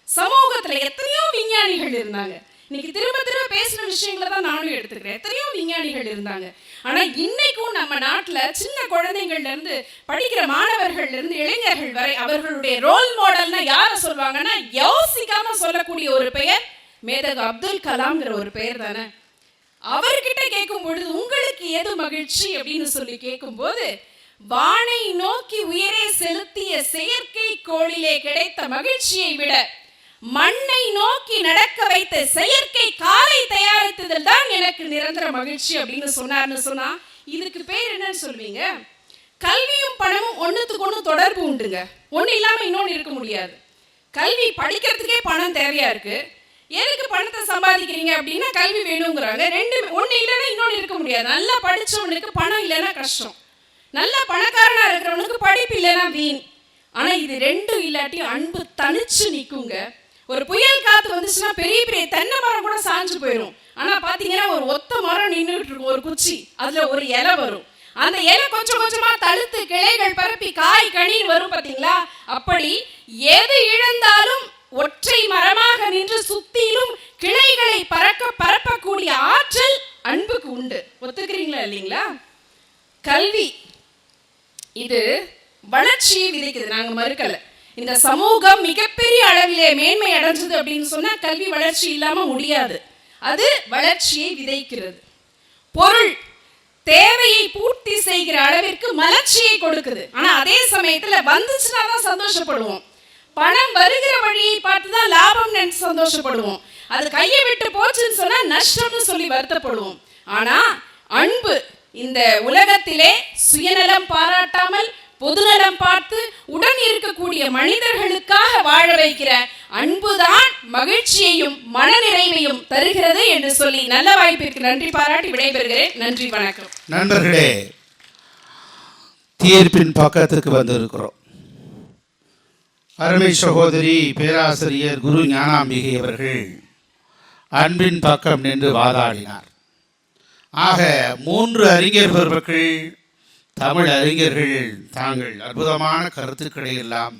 சமூகத்துல எத்தனையோ விஞ்ஞானிகள் இருந்தாங்க. இன்னைக்கு திரும்ப திரும்ப பேசின விஷயங்களை தான் நானும் எடுத்துக்கிறேன். எத்தனையோ விஞ்ஞானிகள் இருந்தாங்க. ஆனா இன்னைக்கும் நம்ம நாட்டுல சின்ன குழந்தைகள்ல இருந்து படிக்கிற மாணவர்கள்ல இருந்து இளைஞர்கள் வரை அவர்களுடைய ரோல் மாடல்னா யார சொல்வாங்கன்னா, யோசிக்காம சொல்லக்கூடிய ஒரு பெயர் மேதகு அப்துல் கலாம்ங்கிற ஒரு பெயர் தானே. அவர்கிட்ட கேட்கும் பொழுது உங்களுக்கு எது மகிழ்ச்சி அப்படின்னு சொல்லி கேட்கும் போது, வானை நோக்கி உயரே செலுத்திய செயற்கை கோளிலே கிடைத்த மகிழ்ச்சியை விட மண்ணை நோக்கி நடக்க வைத்த செயற்கை காலை தயாரித்ததில் தான் எனக்கு நிரந்தர மகிழ்ச்சி அப்படின்னு சொன்னார்னு சொன்னா, இதுக்கு பேர் என்னன்னு சொல்வீங்க? கல்வியும் பணமும் ஒண்ணுத்துக்கு ஒண்ணு தொடர்பு உண்டுங்க. ஒண்ணு இல்லாம இன்னொன்னு இருக்க முடியாது. கல்வி படிக்கிறதுக்கே பணம் தேவையா இருக்கு. எதுக்கு பணத்தை சம்பாதிக்கிறீங்க அப்படின்னா கல்வி வேணுங்கிறாங்க. ஒண்ணு இல்லைன்னா இன்னொன்னு இருக்க முடியாது. நல்லா படிச்சவனுக்கு பணம் இல்லைன்னா கஷ்டம், நல்லா பணக்காரனா இருக்கிறவனுக்கு படிப்பு இல்லைன்னா வீண். ஆனா இது ரெண்டும் இல்லாட்டி அன்பு தனிச்சு நிக்குங்க. ஒரு புயல் காத்து வந்துச்சுன்னா பெரிய பெரிய தென்னை மரம் கூட சாஞ்சு போயிடும். ஆனா பாத்தீங்கன்னா ஒரு ஒத்த மரம் நின்றுட்டு இருக்கும், ஒரு குச்சி, அதுல ஒரு இலை வரும். அந்த இலை கொஞ்சம் கொஞ்சமா தழுத்து கிளைகள் பரப்பி காய் கனி வரும் பாத்தீங்களா? அப்படி எது இழந்தாலும் ஒற்றை மரமாக நின்று சுத்திலும் கிளைகளை பரப்பக்கூடிய ஆற்றல் அன்புக்கு உண்டு. ஒத்துக்கிறீங்களா இல்லைங்களா? கல்வி இது வளர்ச்சியை விதைக்குது, நாங்க மறுக்கல. இந்த சமூகம் மிகப்பெரிய அளவிலே மேன்மை அடைஞ்சது அப்படின்னு சொன்னா கல்வி வளர்ச்சி இல்லாம முடியாது. அது வளர்ச்சியை விதைக்கிறது. பொருள் தேவையை பூர்த்தி செய்கிற அளவிற்கு மலர்ச்சியை கொடுக்குது. ஆனா அதே சமயத்துல வந்துச்சுன்னா தான் சந்தோஷப்படுவோம். பணம் வருகிற வழியை பார்த்துதான் லாபம் நினைச்சு சந்தோஷப்படுவோம். அது கையை விட்டு போச்சுன்னு சொன்னா நஷ்டம்னு சொல்லி வருத்தப்படுவோம். ஆனா அன்பு இந்த உலகத்திலே சுயநலம் பாராட்டாமல் பொதுநலம் பார்த்து உடன் இருக்கக்கூடிய மனிதர்களுக்காக வாழ வைக்கிற அன்புதான் மகிழ்ச்சியையும் மனநிறைவையும் தருகிறது என்று சொல்லி நல்ல வாய்ப்பிற்கு நன்றி பாராட்டி விடைபெறுகிறேன். நன்றி, வணக்கம். நண்பர்களே, தீர்ப்பின் பக்கத்துக்கு வந்திருக்கிறோம். அருமை சகோதரி பேராசிரியர் குரு ஞானாம்பிகை அவர்கள் அன்பின் பக்கம் நின்று வாதாடினார். ஆக 3 அறிஞர் பெருமக்கள், தமிழ் அறிஞர்கள் தாங்கள் அற்புதமான கருத்துக்களை எல்லாம்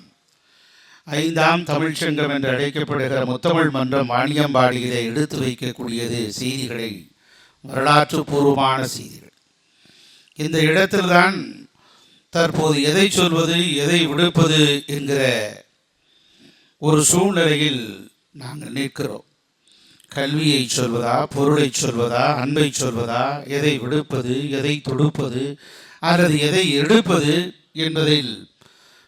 5ஆம் தமிழ்ச்சங்கம் என்று அழைக்கப்படுகிற முத்தமிழ் மன்றம் வாணியம்பாடியிலே எடுத்து வைக்கக்கூடியது செய்திகளை, வரலாற்று பூர்வமான செய்திகள். இந்த இடத்தில்தான் தற்போது எதை சொல்வது எதை விடுப்பது என்கிற ஒரு சூழ்நிலையில் நாங்கள் நிற்கிறோம். கல்வியை சொல்வதா, பொருளை சொல்வதா, அன்பை சொல்வதா, எதை விடுப்பது எதை தொடுப்பது அல்லது எதை எடுப்பது என்பதில்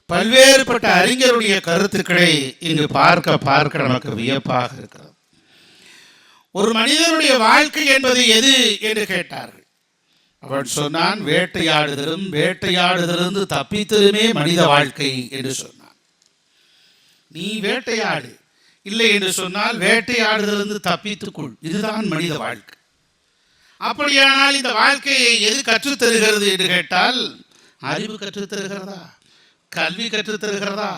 பல்வேறுபட்ட அறிஞருடைய கருத்துக்களை இங்கு பார்க்க நமக்கு வியப்பாக இருக்கிறது. ஒரு மனிதனுடைய வாழ்க்கை என்பது எது என்று கேட்டார்கள். அவன் சொன்னான், வேட்டையாடுதலும் வேட்டையாடுதலிருந்து தப்பித்ததுமே மனித வாழ்க்கை என்று சொன்னான். நீ வேட்டையாடு, இல்லை என்று சொன்னால் வேட்டையாடுதலிருந்து தப்பித்துக்கொள், இதுதான் மனித வாழ்க்கை. அப்படியானால் இந்த வாழ்க்கையை எது கற்றுத்தருகிறது என்று கேட்டால், அறிவு கற்றுத்தருகிறதா, கல்வி கற்றுத்தருகிறதா?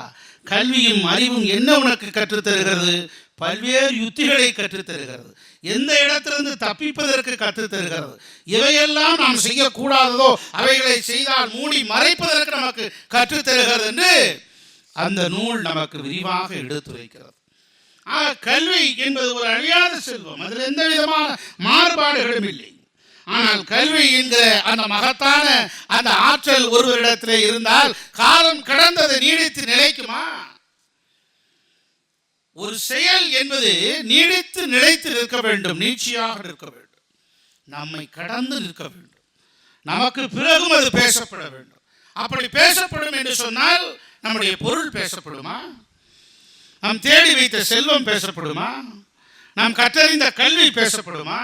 கல்வியும் அறிவும் என்ன உனக்கு கற்றுத்தருகிறது? பல்வேறு யுத்திகளை கற்றுத்தருகிறது. எந்த இடத்திலிருந்து தப்பிப்பதற்கு கற்றுத்தருகிறது. இவையெல்லாம் நாம் செய்யக்கூடாததோ அவைகளை செய்தால் மூடி மறைப்பதற்கு நமக்கு கற்றுத்தருகிறது என்று அந்த நூல் நமக்கு விரிவாக எடுத்துரைக்கிறது. கல்வி என்பது ஒரு அழியாத செல்வம், அதில் எந்த விதமான மாறுபாடுகளும் இல்லை. ஆனால் கல்வி என்கிற அந்த மகத்தான அந்த ஆற்றல் ஒருவரிடத்தில் இருந்தால் காலம் கடந்தது நீடித்து நிலைக்குமா? ஒரு செயல் என்பது நீடித்து நிலைத்து நிற்க வேண்டும், நீட்சியாக நிற்க வேண்டும், நம்மை கடந்து நிற்க வேண்டும், நமக்கு பிறகும் அது பேசப்பட வேண்டும். அப்படி பேசப்படும் என்று சொன்னால் நம்முடைய பொருள் பேசப்படுமா? நாம் தேடி வைத்த செல்வம் பேசப்படுமா? நாம் கற்றறிந்த கல்வி பேசப்படுமா?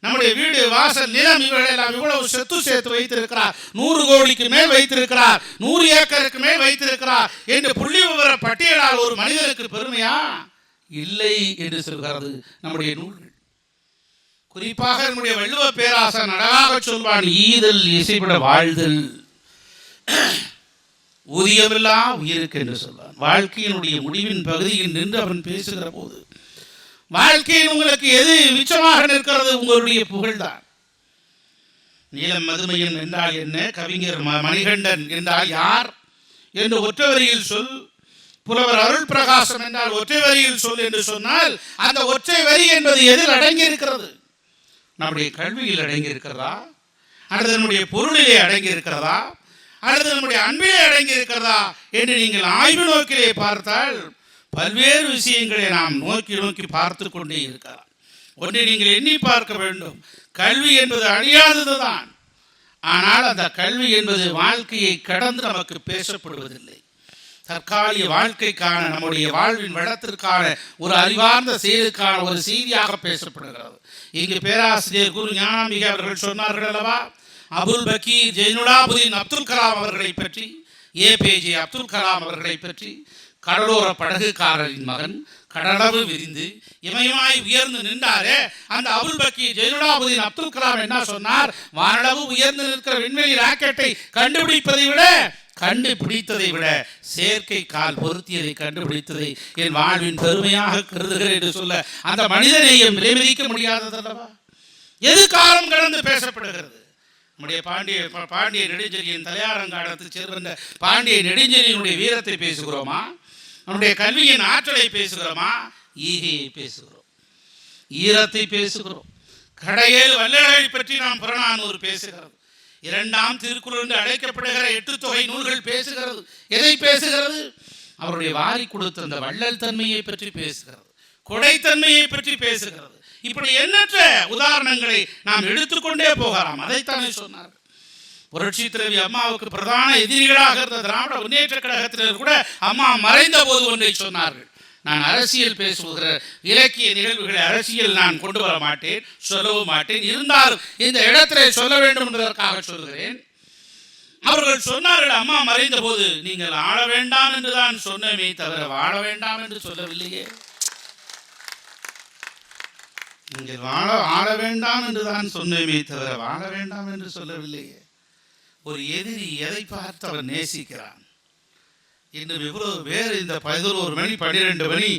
நம்முடைய வீடு வாசல் நிலம் இவைகளெல்லாம் இவ்வளவு சொத்து சேர்த்து வைத்திருக்கிறார், 100 கோடிக்கு மேல் வைத்திருக்கிறார், 100 ஏக்கருக்கு மேல் வைத்திருக்கிறார் என்று புள்ளி விவர பட்டியலால் ஒரு மனிதனுக்கு பெருமையா? இல்லை என்று சொல்கிறது நம்முடைய நூல்கள். குறிப்பாக நம்முடைய வள்ளுவ பேராசன் அழகாக சொல்வான், ஈதல் இசைப்பட வாழ்தல் ஊதியமில்லா உயிருக்கு என்று சொல்வான். வாழ்க்கையினுடைய முடிவின் பகுதியில் நின்று அவன் பேசுகிற போது, வாழ்க்கையில் உங்களுக்கு எது மிச்சமாக நிற்கிறது? உங்களுடைய புகழ்தான். நீலம் மதுமையன் என்றால் என்ன? கவிஞர் மணிகண்டன் என்றால் யார் என்று ஒற்றை வரியில் சொல். புலவர் அருள் பிரகாசம் என்றால் ஒற்றை வரியில் சொல் என்று சொன்னால் அந்த ஒற்றை வரி என்பது எதில் அடங்கி இருக்கிறது? நம்முடைய கல்வியில் அடங்கி இருக்கிறதா, அல்லது நம்முடைய பொருளிலே அடங்கி இருக்கிறதா, அல்லது நம்முடைய அன்பிலே அடங்கி இருக்கிறதா என்று நீங்கள் ஆய்வு நோக்கிலே பார்த்தால் பல்வேறு விஷயங்களை நாம் நோக்கி பார்த்து கொண்டே இருக்கலாம். ஒன்றை நீங்கள் எண்ணி பார்க்க வேண்டும், கல்வி என்பது அழியாததுதான். ஆனால் அந்த கல்வி என்பது வாழ்க்கையை கடந்து நமக்கு பேசப்படுவதில்லை. தற்காலிக வாழ்க்கைக்கான, நம்முடைய வாழ்வின் வளத்திற்கான, ஒரு அறிவார்ந்த செயலுக்கான ஒரு செய்தியாக பேசப்படுகிறது. இங்கு பேராசிரியர் குரு ஞானாம்பிகை அவர்கள் சொன்னார்கள் அல்லவா, அபுல் பக்கீர் ஜெயினுலாபுதீன் அப்துல் கலாம் அவர்களை பற்றி, APJ அப்துல் கலாம் அவர்களை பற்றி, கடலோர படகுக்காரரின் மகன், கடலளவு விரிந்து இமயமாய் உயர்ந்து நின்றாரே அந்த அபுல் பக்கீர் ஜெயினுலாபுதீன் அப்துல் கலாம் என்ன சொன்னார்? வானளவு உயர்ந்து நிற்கிற விண்வெளி ராக்கெட்டை கண்டுபிடித்ததை விட செயற்கை கால் பொருத்தியதை கண்டுபிடித்ததை என் வாழ்வின் பெருமையாக கருதுகிறேன் என்று சொல்ல அந்த மனிதநேயம் விலைமதிக்க முடியாததல்லவா? எது காலம் கடந்து பேசப்படுகிறது? நம்முடைய பாண்டிய நெடுஞ்செழியன் தலையாரங்காலத்து சேர்ந்த பாண்டிய நெடுஞ்செழியனுடைய வீரத்தை பேசுகிறோமா? நம்முடைய கல்வியின் ஆற்றலை பேசுகிறோமா? ஈகையை பேசுகிறோம், ஈரத்தை பேசுகிறோம். கடையேல் வள்ளல்களை பற்றி நாம் புறநானூறு பேசுகிறது. 2ஆம் திருக்குறள் என்று அழைக்கப்படுகிற 8 தொகை நூல்கள் பேசுகிறது. எதை பேசுகிறது? அவருடைய வாரி கொடுத்த அந்த வள்ளல் தன்மையை பற்றி பேசுகிறது, கொடைத்தன்மையை பற்றி பேசுகிறது. இப்படி எண்ணற்ற உதாரணங்களை நாம் எடுத்துக்கொண்டே போகலாம். அதைத்தானே சொன்னார்கள். புரட்சி தலைவி அம்மாவுக்கு பிரதான எதிரிகளாக இருந்த திராவிட முன்னேற்ற கழகத்தினர் கூட அம்மா மறைந்த போது ஒன்றை சொன்னார்கள், நான் அரசியல் பேசுகிற இலக்கிய நிகழ்வுகளை அரசியல் நான் கொண்டு வர மாட்டேன், சொல்லவும் மாட்டேன். இருந்தாலும் இந்த இடத்திலே சொல்ல வேண்டும் என்பதற்காக சொல்கிறேன். அவர்கள் சொன்னார்கள், அம்மா மறைந்த போது நீங்கள் ஆள வேண்டாம் என்று தான் சொன்னமே தவிர வாழ வேண்டாம் என்று சொல்லவில்லையே. நீங்கள் ஆள வேண்டாம் என்று தான் சொன்னமே தவிர வாழ வேண்டாம் என்று சொல்லவில்லையே. ஒரு எதிரி எதை பார்த்து அவன் நேசிக்கிறான். இன்னும் எவ்வளவு பேர் இந்த 11 மணி 12 மணி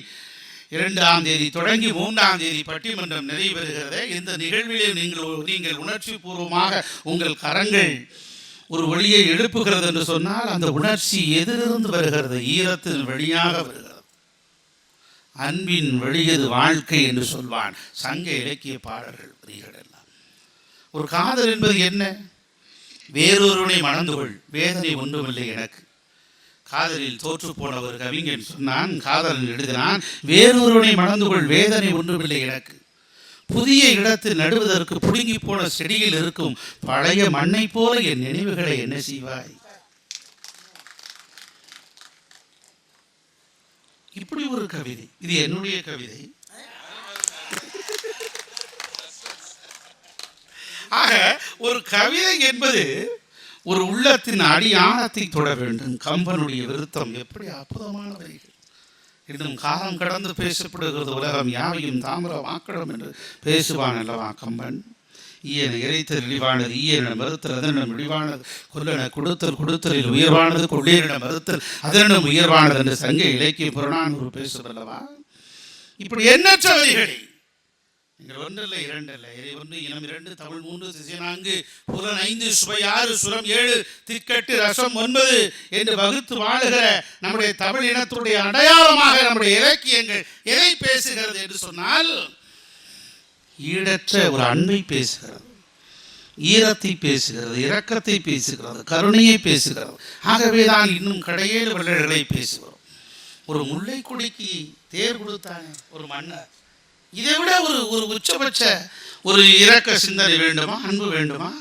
2ஆம் தேதி தொடங்கி 3ஆம் தேதி பட்டிமன்றம் நிறைவேறுகிறதே. இந்த நிகழ்விலே நீங்கள் உணர்ச்சி பூர்வமாக உங்கள் கரங்கள் ஒரு ஒளியை எழுப்புகிறது என்று சொன்னால் அந்த உணர்ச்சி எதிலிருந்து வருகிறது? ஈரத்தின் வழியாக வருகிறது. அன்பின் வழியது வாழ்க்கை என்று சொல்வான் சங்க இலக்கிய பாடல்கள் வரிகள் எல்லாம். ஒரு காதல் என்பது என்ன? வேறொருவனை மணந்து கொள், வேதனை ஒன்றுமில்லை எனக்கு. காதலில் தோற்று போன ஒரு கவிஞன் சொன்னான், காதலன் எழுதினான், வேறொருவனை மணந்து கொள், வேதனை ஒன்றுமில்லை எனக்கு. புதிய இடத்தில் நடுவதற்கு புடுங்கி போன செடியில் இருக்கும் பழைய மண்ணை போல என் நினைவுகளை என்ன செய்வாய்? இப்படி ஒரு கவிதை. இது என்னுடைய கவிதை. ஆக ஒரு கவிதை என்பது ஒரு உள்ளத்தின் அடியாழத்தை தொட வேண்டும். கம்பனுடைய விருத்தம் எப்படி அற்புதமான வரிகள். இன்னும் காலம் கடந்து பேசப்படுகிறது. உலகம் யாவையும் தாமிர வாக்கடம் என்று பேசுவான் அல்லவா கம்பன். ஈயன இறைத்தல் இழிவானது, ஈயன மறுத்தல் அதனிடம் இழிவானது, கொல்லன கொடுத்தல் கொடுத்தலில் உயர்வானது, கொள்ளேரிட மறுத்தல் அதனிடம் உயர்வானது என்று சங்க இலக்கிய புறநானூறு பேசுவல்லவா. இப்படி எண்ணற்ற வரிகளை நீங்கள் 1 இல்லை 2 இல்லை, இறை 1 இனம் 2 தமிழ் 3 திசை 4 புலன் 5 சுவை 6 சுரம் 7 திக்கட்டு ரசம் 9 என்று வகுத்து வாழுகிற நம்முடைய தமிழ் இனத்துடைய அடையாளமாக நம்முடைய இலக்கியங்கள் எதை பேசுகிறது என்று சொன்னால், ஈடற்ற ஒரு அன்பை பேசுகிறது, ஈரத்தை பேசுகிறது, இரக்கத்தை பேசுகிறது, கருணையை பேசுகிறது. ஆகவே தான் இன்னும் கடையேழு வள்ளல்களை பேசுகிறோம். ஒரு முல்லை கொடிக்கு தேர் கொடுத்தானே ஒரு மன்னர், இதை விட ஒரு உச்சபட்ச ஒரு இரக்க சிந்தனை வேண்டுமா, அன்பு வேண்டுமா?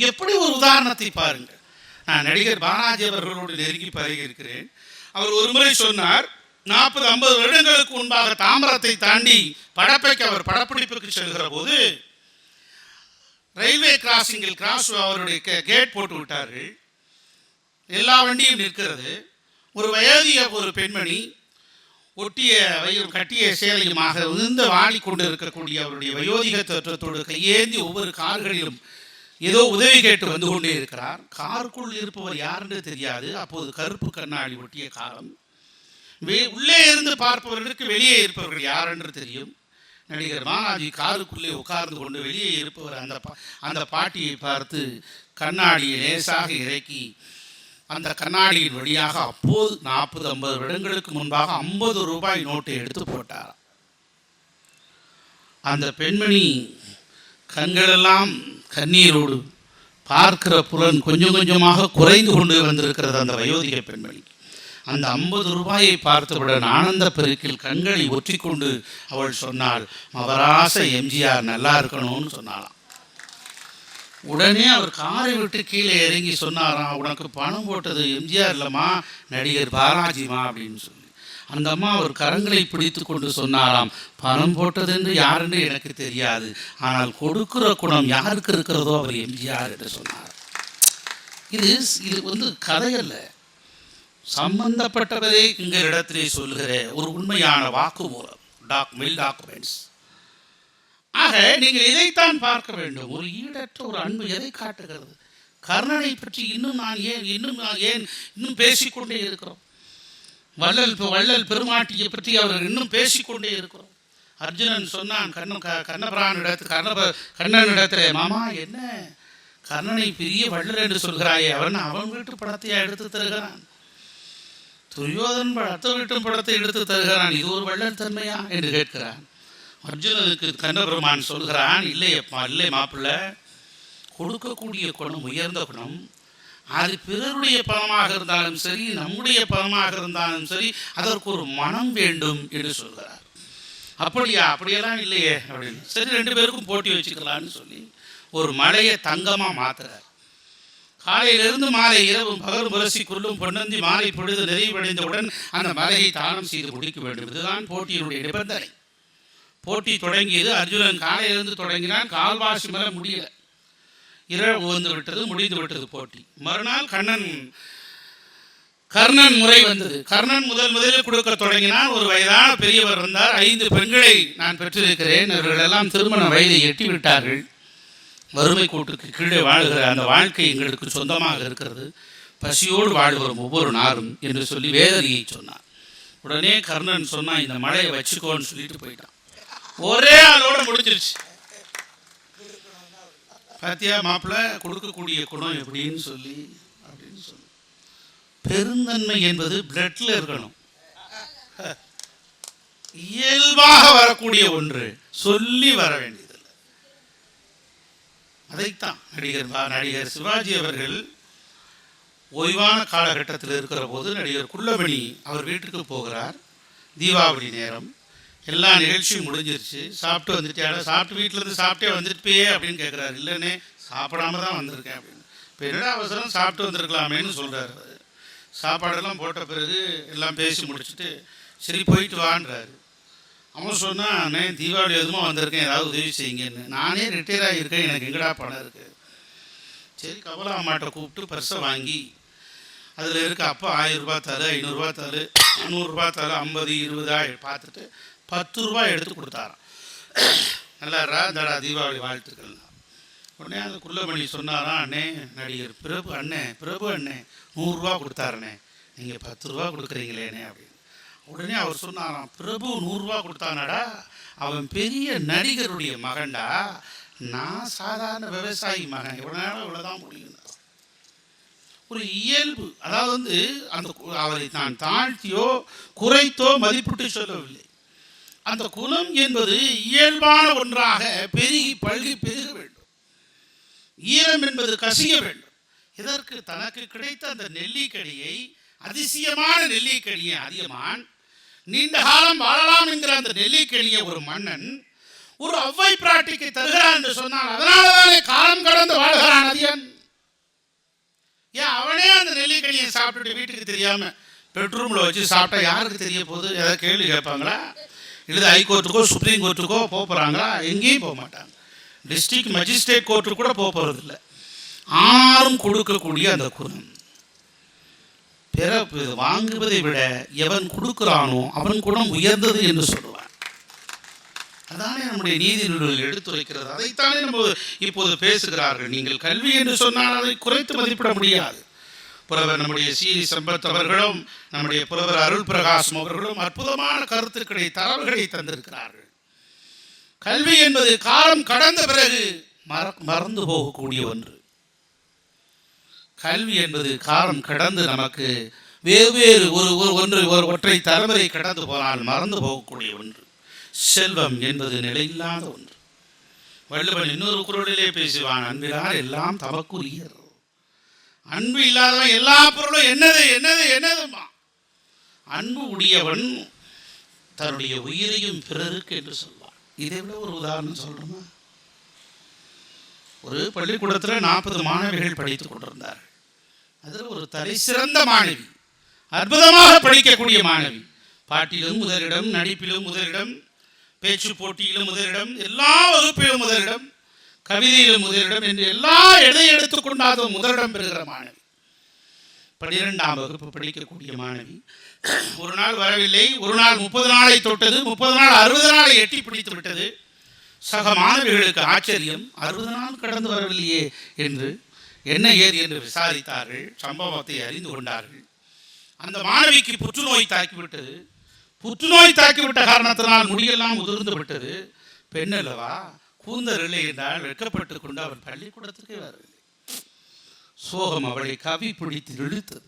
எப்படி ஒரு உதாரணத்தை பாருங்கள். நான் நடிகர் பாலாஜி அவர்களோடு நெருங்கி பழகி இருக்கிறேன். அவர் ஒரு முறை சொன்னார், 40-50 வருடங்களுக்கு முன்பாக தாம்பரத்தை தாண்டி படப்பைக்கு அவர் படப்பிடிப்புக்கு செல்கிற போது ரயில்வே கிராசிங்கில் அவருடைய கேட் போட்டு விட்டார்கள். எல்லா வண்டியும் நிற்கிறது. ஒரு வயோதிக ஒரு பெண்மணி ஒட்டிய கட்டிய சேலையுமாக விழுந்து வாடி கொண்டு இருக்கக்கூடிய அவருடைய வயோதிக தோற்றத்தோடு கையேந்தி ஒவ்வொரு கார்களிலும் ஏதோ உதவி கேட்டு வந்து கொண்டே இருக்கிறார். காருக்குள் இருப்பவர் யார் என்று தெரியாது. அப்போது கருப்பு கண்ணாடி ஒட்டிய காலம். உள்ளே இருந்து பார்ப்பவர்களுக்கு வெளியே இருப்பவர்கள் யார் என்று தெரியும். நடிகர் பாலாஜி காருக்குள்ளே உட்கார்ந்து கொண்டு வெளியே இருப்பவர் அந்த பாட்டியை பார்த்து கண்ணாடியை லேசாக இறக்கி அந்த கண்ணாடியின் வழியாக அப்போது 40-50 வருடங்களுக்கு முன்பாக 50 ரூபாய் நோட்டை எடுத்து போட்டார். அந்த பெண்மணி கண்களெல்லாம் கண்ணீரோடு பார்க்கிற புலன் கொஞ்சம் கொஞ்சமாக குறைந்து கொண்டு வந்திருக்கிறது அந்த வயோதிக பெண்மணி. அந்த 50 ரூபாயை பார்த்தவுடன் ஆனந்த பெருக்கில் கண்களை ஒற்றிக்கொண்டு அவள் சொன்னாள், மவராச எம்ஜிஆர் நல்லா இருக்கணும்னு சொன்னாளாம். உடனே அவர் காரை விட்டு கீழே இறங்கி சொன்னாராம், உனக்கு பணம் போட்டது எம்ஜிஆர் இல்லைம்மா, நடிகர் பாலாஜிமா அப்படின்னு சொல்லி. அந்த அம்மா அவர் கரங்களை பிடித்து கொண்டு சொன்னாராம், பணம் போட்டது என்று யாருன்னு எனக்கு தெரியாது, ஆனால் கொடுக்கிற குணம் யாருக்கு இருக்கிறதோ அவர் எம்ஜிஆர் என்று சொன்னார். இது கதையல்ல, சம்பந்தப்பட்டவரே எங்களிடத்திலே சொல்லுகிற ஒரு உண்மையான வாக்குமூலம், டாக்குமெண்ட்ஸ். ஆக நீங்கள் இதைத்தான் பார்க்க வேண்டும். ஒரு ஈடற்ற ஒரு அன்பு எதை காட்டுகிறது? கர்ணனை பற்றி இன்னும் பேசிக்கொண்டே இருக்கிறோம். வள்ளல் பெருமாட்டியை பற்றி அவர் இன்னும் பேசிக்கொண்டே இருக்கிறோம். அர்ஜுனன் சொன்னான் கண்ணனிடத்துல, மாமா என்ன கர்ணனை பெரிய வள்ளல் என்று சொல்கிறாயே, அவன் வீட்டு படத்தையா எடுத்து தருகிறான்? துரியோதன் அத்தை வீட்டு படத்தை எடுத்து தருகிறான், இது ஒரு வள்ளல் தன்மையா என்று கேட்கிறான். அர்ஜுனனுக்கு கண்ணபெருமான் சொல்கிறான், இல்லை மாப்பிள்ளை, கொடுக்கக்கூடிய குணம் உயர்ந்த குணம். அது பிறருடைய பணமாக இருந்தாலும் சரி, நம்முடைய பணமாக இருந்தாலும் சரி, அதற்கு ஒரு மனம் வேண்டும் என்று சொல்கிறார். அப்படியெல்லாம் இல்லையே அப்படின்னு. சரி, 2 பேருக்கும் போட்டி வச்சுக்கலான்னு சொல்லி ஒரு மலையை தங்கமாக மாத்துறார். காலையிலிருந்து மாலை இரவும் பகல் முரசி குள்ளும் பொன்னந்தி மாலை பொழுது நிறைவடைந்தவுடன் அந்த மலையை தானம் செய்து முடிக்க வேண்டும். இதுதான் போட்டியினுடைய நிபந்தனை. போட்டி தொடங்கியது. அர்ஜுனன் காலையிலிருந்து தொடங்கினான், கால்வாசி மேலே முடியல. இரவு வந்து விட்டது, முடிந்து விட்டது போட்டி. மறுநாள் கர்ணன் முறை வந்தது. கர்ணன் முதலில் கொடுக்க தொடங்கினான். ஒரு வயதான பெரியவர் வந்தார். 5 பெண்களை நான் பெற்றிருக்கிறேன், அவர்கள் எல்லாம் திருமண வயதை எட்டிவிட்டார்கள், வறுமை கூட்டுக்கு கீழே வாழ்கிற அந்த வாழ்க்கை எங்களுக்கு சொந்தமாக இருக்கிறது, பசியோடு வாழ்கிறோம் ஒவ்வொரு நாளும் என்று சொல்லி வேதனையை சொன்னார். உடனே கர்ணன் சொன்னான், இந்த மழையை வச்சுக்கோன்னு சொல்லிட்டு போயிட்டான். ஒரே ஆளோட முடிஞ்சிருச்சு. பாத்தியா மாப்பிள்ள கொடுக்கக்கூடிய குணம் எப்படின்னு சொல்லி அப்படின்னு சொல்லி. பெருந்தன்மை என்பது பிளட்ல இருக்கணும், இயல்பாக வரக்கூடிய ஒன்று, சொல்லி வர வேண்டியதில்லை. அதைத்தான் நடிகர் சிவாஜி அவர்கள் ஓய்வான காலகட்டத்தில் இருக்கிற போது நடிகர் குள்ளமணி அவர் வீட்டுக்கு போகிறார். தீபாவளி நேரம், எல்லா நிகழ்ச்சியும் முடிஞ்சிருச்சு. சாப்பிட்டு வந்துட்டியாடா, சாப்பிட்டு வீட்டிலேருந்து சாப்பிட்டே வந்துருப்பியே அப்படின்னு கேட்குறாரு. இல்லைன்னே சாப்பிடாம தான் வந்திருக்கேன் அப்படின்னு. இப்போ என்னடா அவசரம், சாப்பிட்டு வந்திருக்கலாமேன்னு சொல்கிறாரு. சாப்பாடெல்லாம் போட்ட பிறகு எல்லாம் பேசி முடிச்சுட்டு சரி போயிட்டு வான்றாரு. அவன் சொன்னான், அண்ணே தீபாவளி எதுவும் வந்திருக்கேன், ஏதாவது உதவி செய்யுங்கன்னு. நானே ரிட்டையர் ஆகியிருக்கேன், எனக்கு எங்கடா பணம் இருக்குது. சரி கமலா அம்மாட்ட கூப்பிட்டு பர்ஸை வாங்கி அதில் இருக்க அப்பா 1000 ரூபா தரு, 500 ரூபா தரு, 100 ரூபா தரு, 50, 20 பார்த்துட்டு 10 ரூபா எடுத்து கொடுத்தாராம். நல்லாரா தடா தீபாவளி வாழ்த்துக்கள். உடனே அந்த குள்ளமணி சொன்னாராம், அண்ணே நடிகர் பிரபு அண்ணே 100 ரூபா கொடுத்தாருண்ணே, நீங்கள் 10 ரூபா கொடுக்குறீங்களேண்ணே அப்படின்னு. உடனே அவர் சொன்னாராம், பிரபு 100 ரூபா கொடுத்தானாடா, அவன் பெரிய நடிகருடைய மகன்டா, நான் சாதாரண விவசாயி மகன், இவ்வளோ இவ்வளோதான் முடியும். ஒரு இயல்பு, அதாவது அந்த அவரை நான் தாழ்த்தியோ குறைத்தோ மதிப்பிட்டு சொல்லவில்லை. அந்த குலம் என்பது இயல்பான ஒன்றாக பெருகி பல்கி பெருக வேண்டும். ஈரம் என்பது கசிய வேண்டும். இதற்கு தனக்கு கிடைத்த அந்த நெல்லிக்கடியை, அதிசயமான நெல்லிக்கடியை அதியமான் நீண்ட காலம் வாழலாம் என்கிற அந்த நெல்லிக்கடியை ஒரு மன்னன் ஒரு ஒவ்வை பிராட்டிக்கு தருகிறான் என்று சொன்னால், அதனாலதானே காலம் கடந்து வாழ்கிறான் அதியன். ஏன் அவனே அந்த நெல்லிக்கனியை சாப்பிட்டுட்டு வீட்டுக்கு தெரியாம பெட்ரூம்ல வச்சு சாப்பிட்டா யாருக்கு தெரிய போகுது? ஏதாவது கேள்வி கேட்பாங்களா? இல்லை ஹைகோர்ட்டுக்கோ சுப்ரீம் கோர்ட்டுக்கோ போகிறாங்களா? எங்கேயும் போக மாட்டாங்க. டிஸ்ட்ரிக்ட் மஜிஸ்ட்ரேட் கோர்ட்டுக்கு கூட போகிறதில்லை. ஆனாலும் கொடுக்கக்கூடிய அந்த குணம், பிறப்பு வாங்குவதை விட எவன் கொடுக்கிறானோ அவன் குணம் உயர்ந்தது என்று சொல்லுவான். அதானே நம்முடைய நீதிநூல்கள் எடுத்துரைக்கிறது. அதைத்தானே நம்ம இப்போது பேசுகிறார்கள். நீங்கள் கல்வி என்று சொன்னால் அதை குறைத்து மதிப்பிட முடியாது. புலவர் நம்முடைய சீனி சம்பத் அவர்களும் நம்முடைய புலவர் அருள் பிரகாசம் அவர்களும் அற்புதமான கருத்துக்களை தரவுகளை தந்திருக்கிறார்கள். கல்வி என்பது காலம் கடந்த பிறகு மறந்து போகக்கூடிய ஒன்று. கல்வி என்பது காலம் கடந்து நமக்கு வெவ்வேறு ஒரு ஒற்றை தலைமுறை கடந்து போனால் மறந்து போகக்கூடிய ஒன்று. செல்வம் என்பது நிலையில்லாத ஒன்று. வள்ளுவன் இன்னொரு குறளிலே பேசுவான், அன்பிலார் எல்லாம் தமக்குரியர். அன்பு இல்லாதவன் எல்லா பொருளும் என்னதுமா. அன்பு உடையவன் தன்னுடைய உயிரையும் பிறருக்கு என்று சொல்வான். இதை விட ஒரு உதாரணம் சொல்றோமா? ஒரு பள்ளிக்கூடத்தில் 40 மாணவிகள் படித்துக் கொண்டிருந்தார்கள். அதில் ஒரு தலை சிறந்த மாணவி, அற்புதமாக படிக்கக்கூடிய மாணவி, பாட்டிலும் முதலிடம், நடிப்பிலும் முதலிடம், பேச்சு போட்டியிலும் முதலிடம், எல்லா வகுப்பிலும் முதலிடம், கவிதையிலும் முதலிடம் என்று எல்லா எதை எடுத்துக்கொண்டாலும் முதலிடம் பெறுகிற மாணவி. 12ஆம் வகுப்பு படிக்கக்கூடிய மாணவி ஒரு நாள் வரவில்லை. ஒரு நாள் 30 நாளை தொட்டது, 30 நாள் 60 நாளை எட்டி பிடித்து விட்டது. சக மாணவிகளுக்கு ஆச்சரியம், 60 நாள் கடந்து வரவில்லையே என்று என்ன ஏது என்று விசாரித்தார்கள். சம்பவத்தை அறிந்து கொண்டார்கள். அந்த மாணவிக்கு புற்றுநோய் தாக்கிவிட்டது. புற்றுநோய் தாக்கிவிட்ட காரணத்தினால் முடியெல்லாம் உதிர்ந்து விட்டது. பெண் அல்லவா, கூந்தல் இல்லை என்றால் வெட்கப்பட்டு கொண்டு அவள் பள்ளிக்கூடத்திற்கே வரவில்லை. சோகம் அவளை கவி பிடித்து இழுத்தது.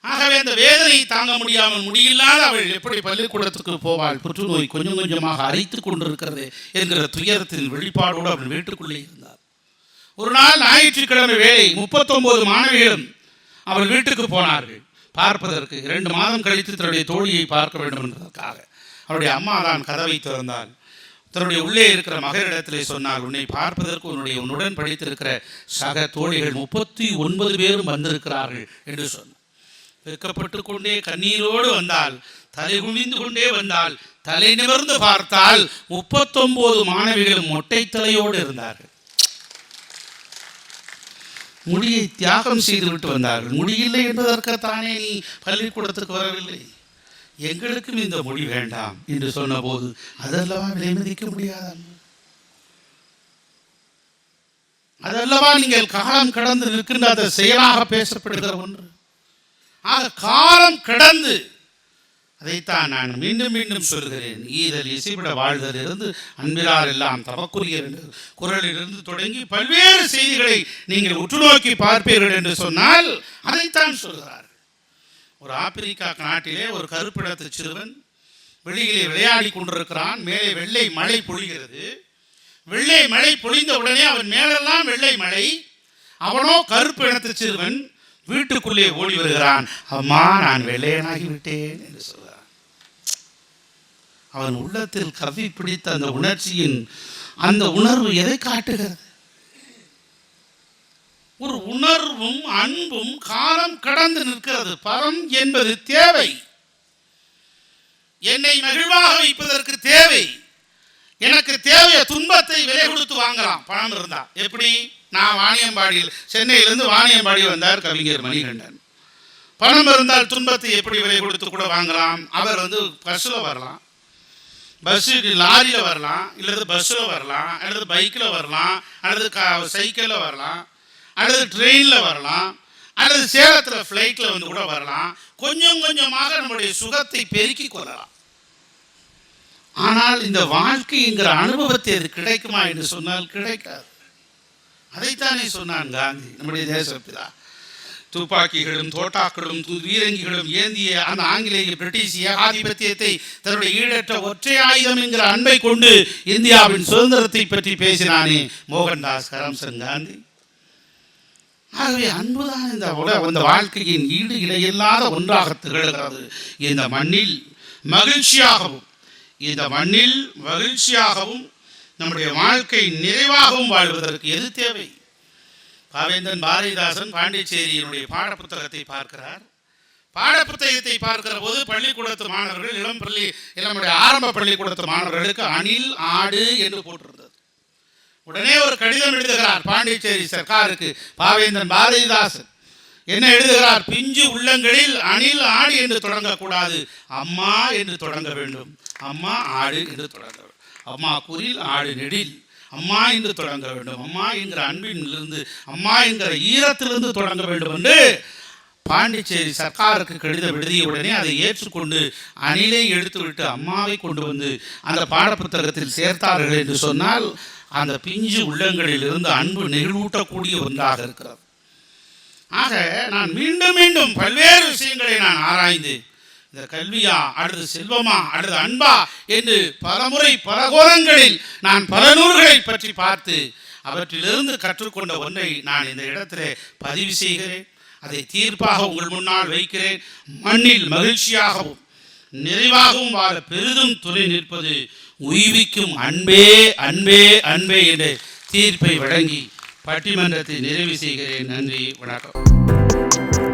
ஆகவே அந்த வேதனை தாங்க முடியாமல் முடியில்லாத அவள் எப்படி பள்ளிக்கூடத்துக்கு போவாள்? புற்றுநோய் கொஞ்சம் கொஞ்சமாக அரித்து கொண்டிருக்கிறது என்கிற துயரத்தின் வெளிப்பாடோடு அவள் வீட்டுக்குள்ளே இருந்தார். ஒரு நாள் ஞாயிற்றுக்கிழமை வேளை 39 மாணவிகளும் அவள் வீட்டுக்கு போனார்கள் பார்ப்பதற்கு. 2 மாதம் கழித்து தன்னுடைய தோழியை பார்க்க வேண்டும் என்பதற்காக. அவருடைய அம்மா தான் கதவை திறந்தாள். தன்னுடைய உள்ளே இருக்கிற மகளிடத்திலே சொன்னார், உன்னை பார்ப்பதற்கு உன்னுடன் படித்திருக்கிற சக தோழிகள் 39 பேரும் வந்திருக்கிறார்கள் என்று சொன்னார். வெட்கப்பட்டு கொண்டே கண்ணீரோடு வந்தால், தலை குனிந்து கொண்டே வந்தால், தலை நிமிர்ந்து பார்த்தால் 39 மாணவிகளும் மொட்டை தலையோடு இருந்தார்கள். முடியை தியாகம் செய்துவிட்டு வந்தார்கள். முடியில்லை என்பதற்குத்தானே நீ பள்ளிக்கூடத்துக்கு வரவில்லை, எங்களுக்கும் இந்த மொழி வேண்டாம் என்று சொன்ன போது அதல்லவா விலை மதிக்க முடியாத, அதல்லவா நீங்கள் காலம் கடந்து நிற்கின்ற அந்த செயலாக பேசப்படுகிற ஒன்று. ஆக காலம் கடந்து, அதைத்தான் நான் மீண்டும் மீண்டும் சொல்கிறேன், ஈதல் இசைவிட வாழ்தல் இருந்து அன்பிலார் எல்லாம் தமக்குரியர் என்று குரலிலிருந்து தொடங்கி பல்வேறு செய்திகளை நீங்கள் உற்று நோக்கி பார்ப்பீர்கள் என்று சொன்னால் அதைத்தான் சொல்கிறார். ஒரு ஆப்பிரிக்கா நாட்டிலே ஒரு கருப்பிடத்து சிறுவன் வெளியிலே விளையாடி கொண்டிருக்கிறான். மேலே வெள்ளை மழை பொழிகிறது. வெள்ளை மழை பொழிந்த உடனே அவன் மேலெல்லாம் வெள்ளை மழை. அவனோ கருப்பு இனத்து சிறுவன் வீட்டுக்குள்ளே ஓடி வருகிறான். அம்மா, நான் வெள்ளையனாகி விட்டேன் என்று சொல்கிறான். அவன் உள்ளத்தில் கவி பிடித்த அந்த உணர்ச்சியின் அந்த உணர்வு எதை காட்டுகிறது? ஒரு உணர்வும் அன்பும் காலம் கடந்து நிற்கிறது. பரம் என்பது தேவை. என்னை மகிழ்வாக வைப்பதற்கு தேவை. எனக்கு தேவைய துன்பத்தை விலை கொடுத்து வாங்கலாம் பணம் இருந்தா. எப்படி? நான் வாணியம்பாடியில், சென்னையிலிருந்து வாணியம்பாடி வந்தார் கவிஞர் மணிகண்டன். பணம் இருந்தால் துன்பத்தை எப்படி விலை கொடுத்து கூட வாங்கலாம். அவர் பஸ்ஸில் வரலாம், பஸ்ஸுக்கு லாரியில் வரலாம், இல்லது பஸ்ஸில் வரலாம், அல்லது பைக்கில் வரலாம், அல்லது சைக்கிளில் வரலாம், அல்லது ட்ரெயினில் வரலாம், அல்லது சேலத்தில் ஃப்ளைட்டில் கூட வரலாம். கொஞ்சம் கொஞ்சமாக நம்முடைய சுகத்தை பெருக்கி கொள்ளலாம். ஆனால் இந்த வாழ்க்கைங்கிற அனுபவத்தை அது கிடைக்குமா என்று சொன்னால் கிடைக்காது. அதைத்தானே சொன்னான் காந்தி, நம்முடைய தேசப்பிதா. துப்பாக்கிகளும் தோட்டாக்களும் வீரங்கிகளும் ஏந்திய அந்த ஆங்கிலேய பிரிட்டிஷ் ஏகாதிபத்தியத்தை தன்னுடைய ஈடற்ற ஒற்றை ஆயுதம் என்கிற அன்பை கொண்டு இந்தியாவின் சுதந்திரத்தை பற்றி பேசினானே மோகன்தாஸ் கரம்சந்த் காந்தி. ஆகவே அன்புதான் இந்த வாழ்க்கையின் ஈடு இணையில்லாத ஒன்றாக திகழ்கிறது. இந்த மண்ணில் மகிழ்ச்சியாகவும் நம்முடைய வாழ்க்கை நிறைவாகவும் வாழ்வதற்கு எது தேவை? பாவேந்தன் பாரதிதாசன் பாண்டிச்சேரியினுடைய பாடப்புத்தகத்தை பார்க்கிறார். பாடப்புத்தகத்தை பார்க்கிற போது பள்ளிக்கூடத்து மாணவர்கள், இளமுடைய ஆரம்ப பள்ளிக்கூடத்து மாணவர்களுக்கு அணில் ஆடு என்று போட்டிருந்தது. உடனே ஒரு கடிதம் எழுதுகிறார் பாண்டிச்சேரி சர்க்காருக்கு பாவேந்தன் பாரதிதாசன். என்ன எழுதுகிறார்? பிஞ்சு உள்ளங்களில் அணில் ஆடு என்று தொடங்கக்கூடாது, அம்மா என்று தொடங்க வேண்டும். அம்மா ஆடு என்று தொடங்க வேண்டும். அம்மா குரில் ஆடு நெடில், அம்மா என்று தொடங்க வேண்டும். அம்மா என்கிற அன்பிலிருந்து, அம்மா என்கிற ஈரத்திலிருந்து தொடங்க வேண்டும் என்று பாண்டிச்சேரி சர்க்காருக்கு கடிதம் எழுதிய உடனே அதை ஏற்றுக்கொண்டு அணிலை எடுத்துவிட்டு அம்மாவை கொண்டு வந்து அந்த பாடப்புத்தகத்தில் சேர்த்தார்கள் என்று சொன்னால் அந்த பிஞ்சு உள்ளங்களில் இருந்து அன்பு நெகிழ்வூட்டக்கூடிய ஒன்றாக இருக்கிறது. ஆக நான் மீண்டும் மீண்டும் பல்வேறு விஷயங்களை நான் ஆராய்ந்து, இந்த கல்வியா அல்லது செல்வமா அல்லது அன்பா என்று பலமுறை பல கோணங்களில் நான் பல நூல்களை பற்றி பார்த்து அவற்றிலிருந்து கற்றுக்கொண்ட ஒன்றை நான் இந்த இடத்திலே பதிவு செய்கிறேன். அதை தீர்ப்பாக உங்கள் முன்னால் வைக்கிறேன். மண்ணில் மகிழ்ச்சியாகவும் நிறைவாகவும் வாழ பெரிதும் துணை நிற்பது உய்விக்கும் அன்பே அன்பே அன்பே என்ற தீர்ப்பை வழங்கி பட்டிமன்றத்தை நிறைவு செய்கிறேன். நன்றி, வணக்கம்.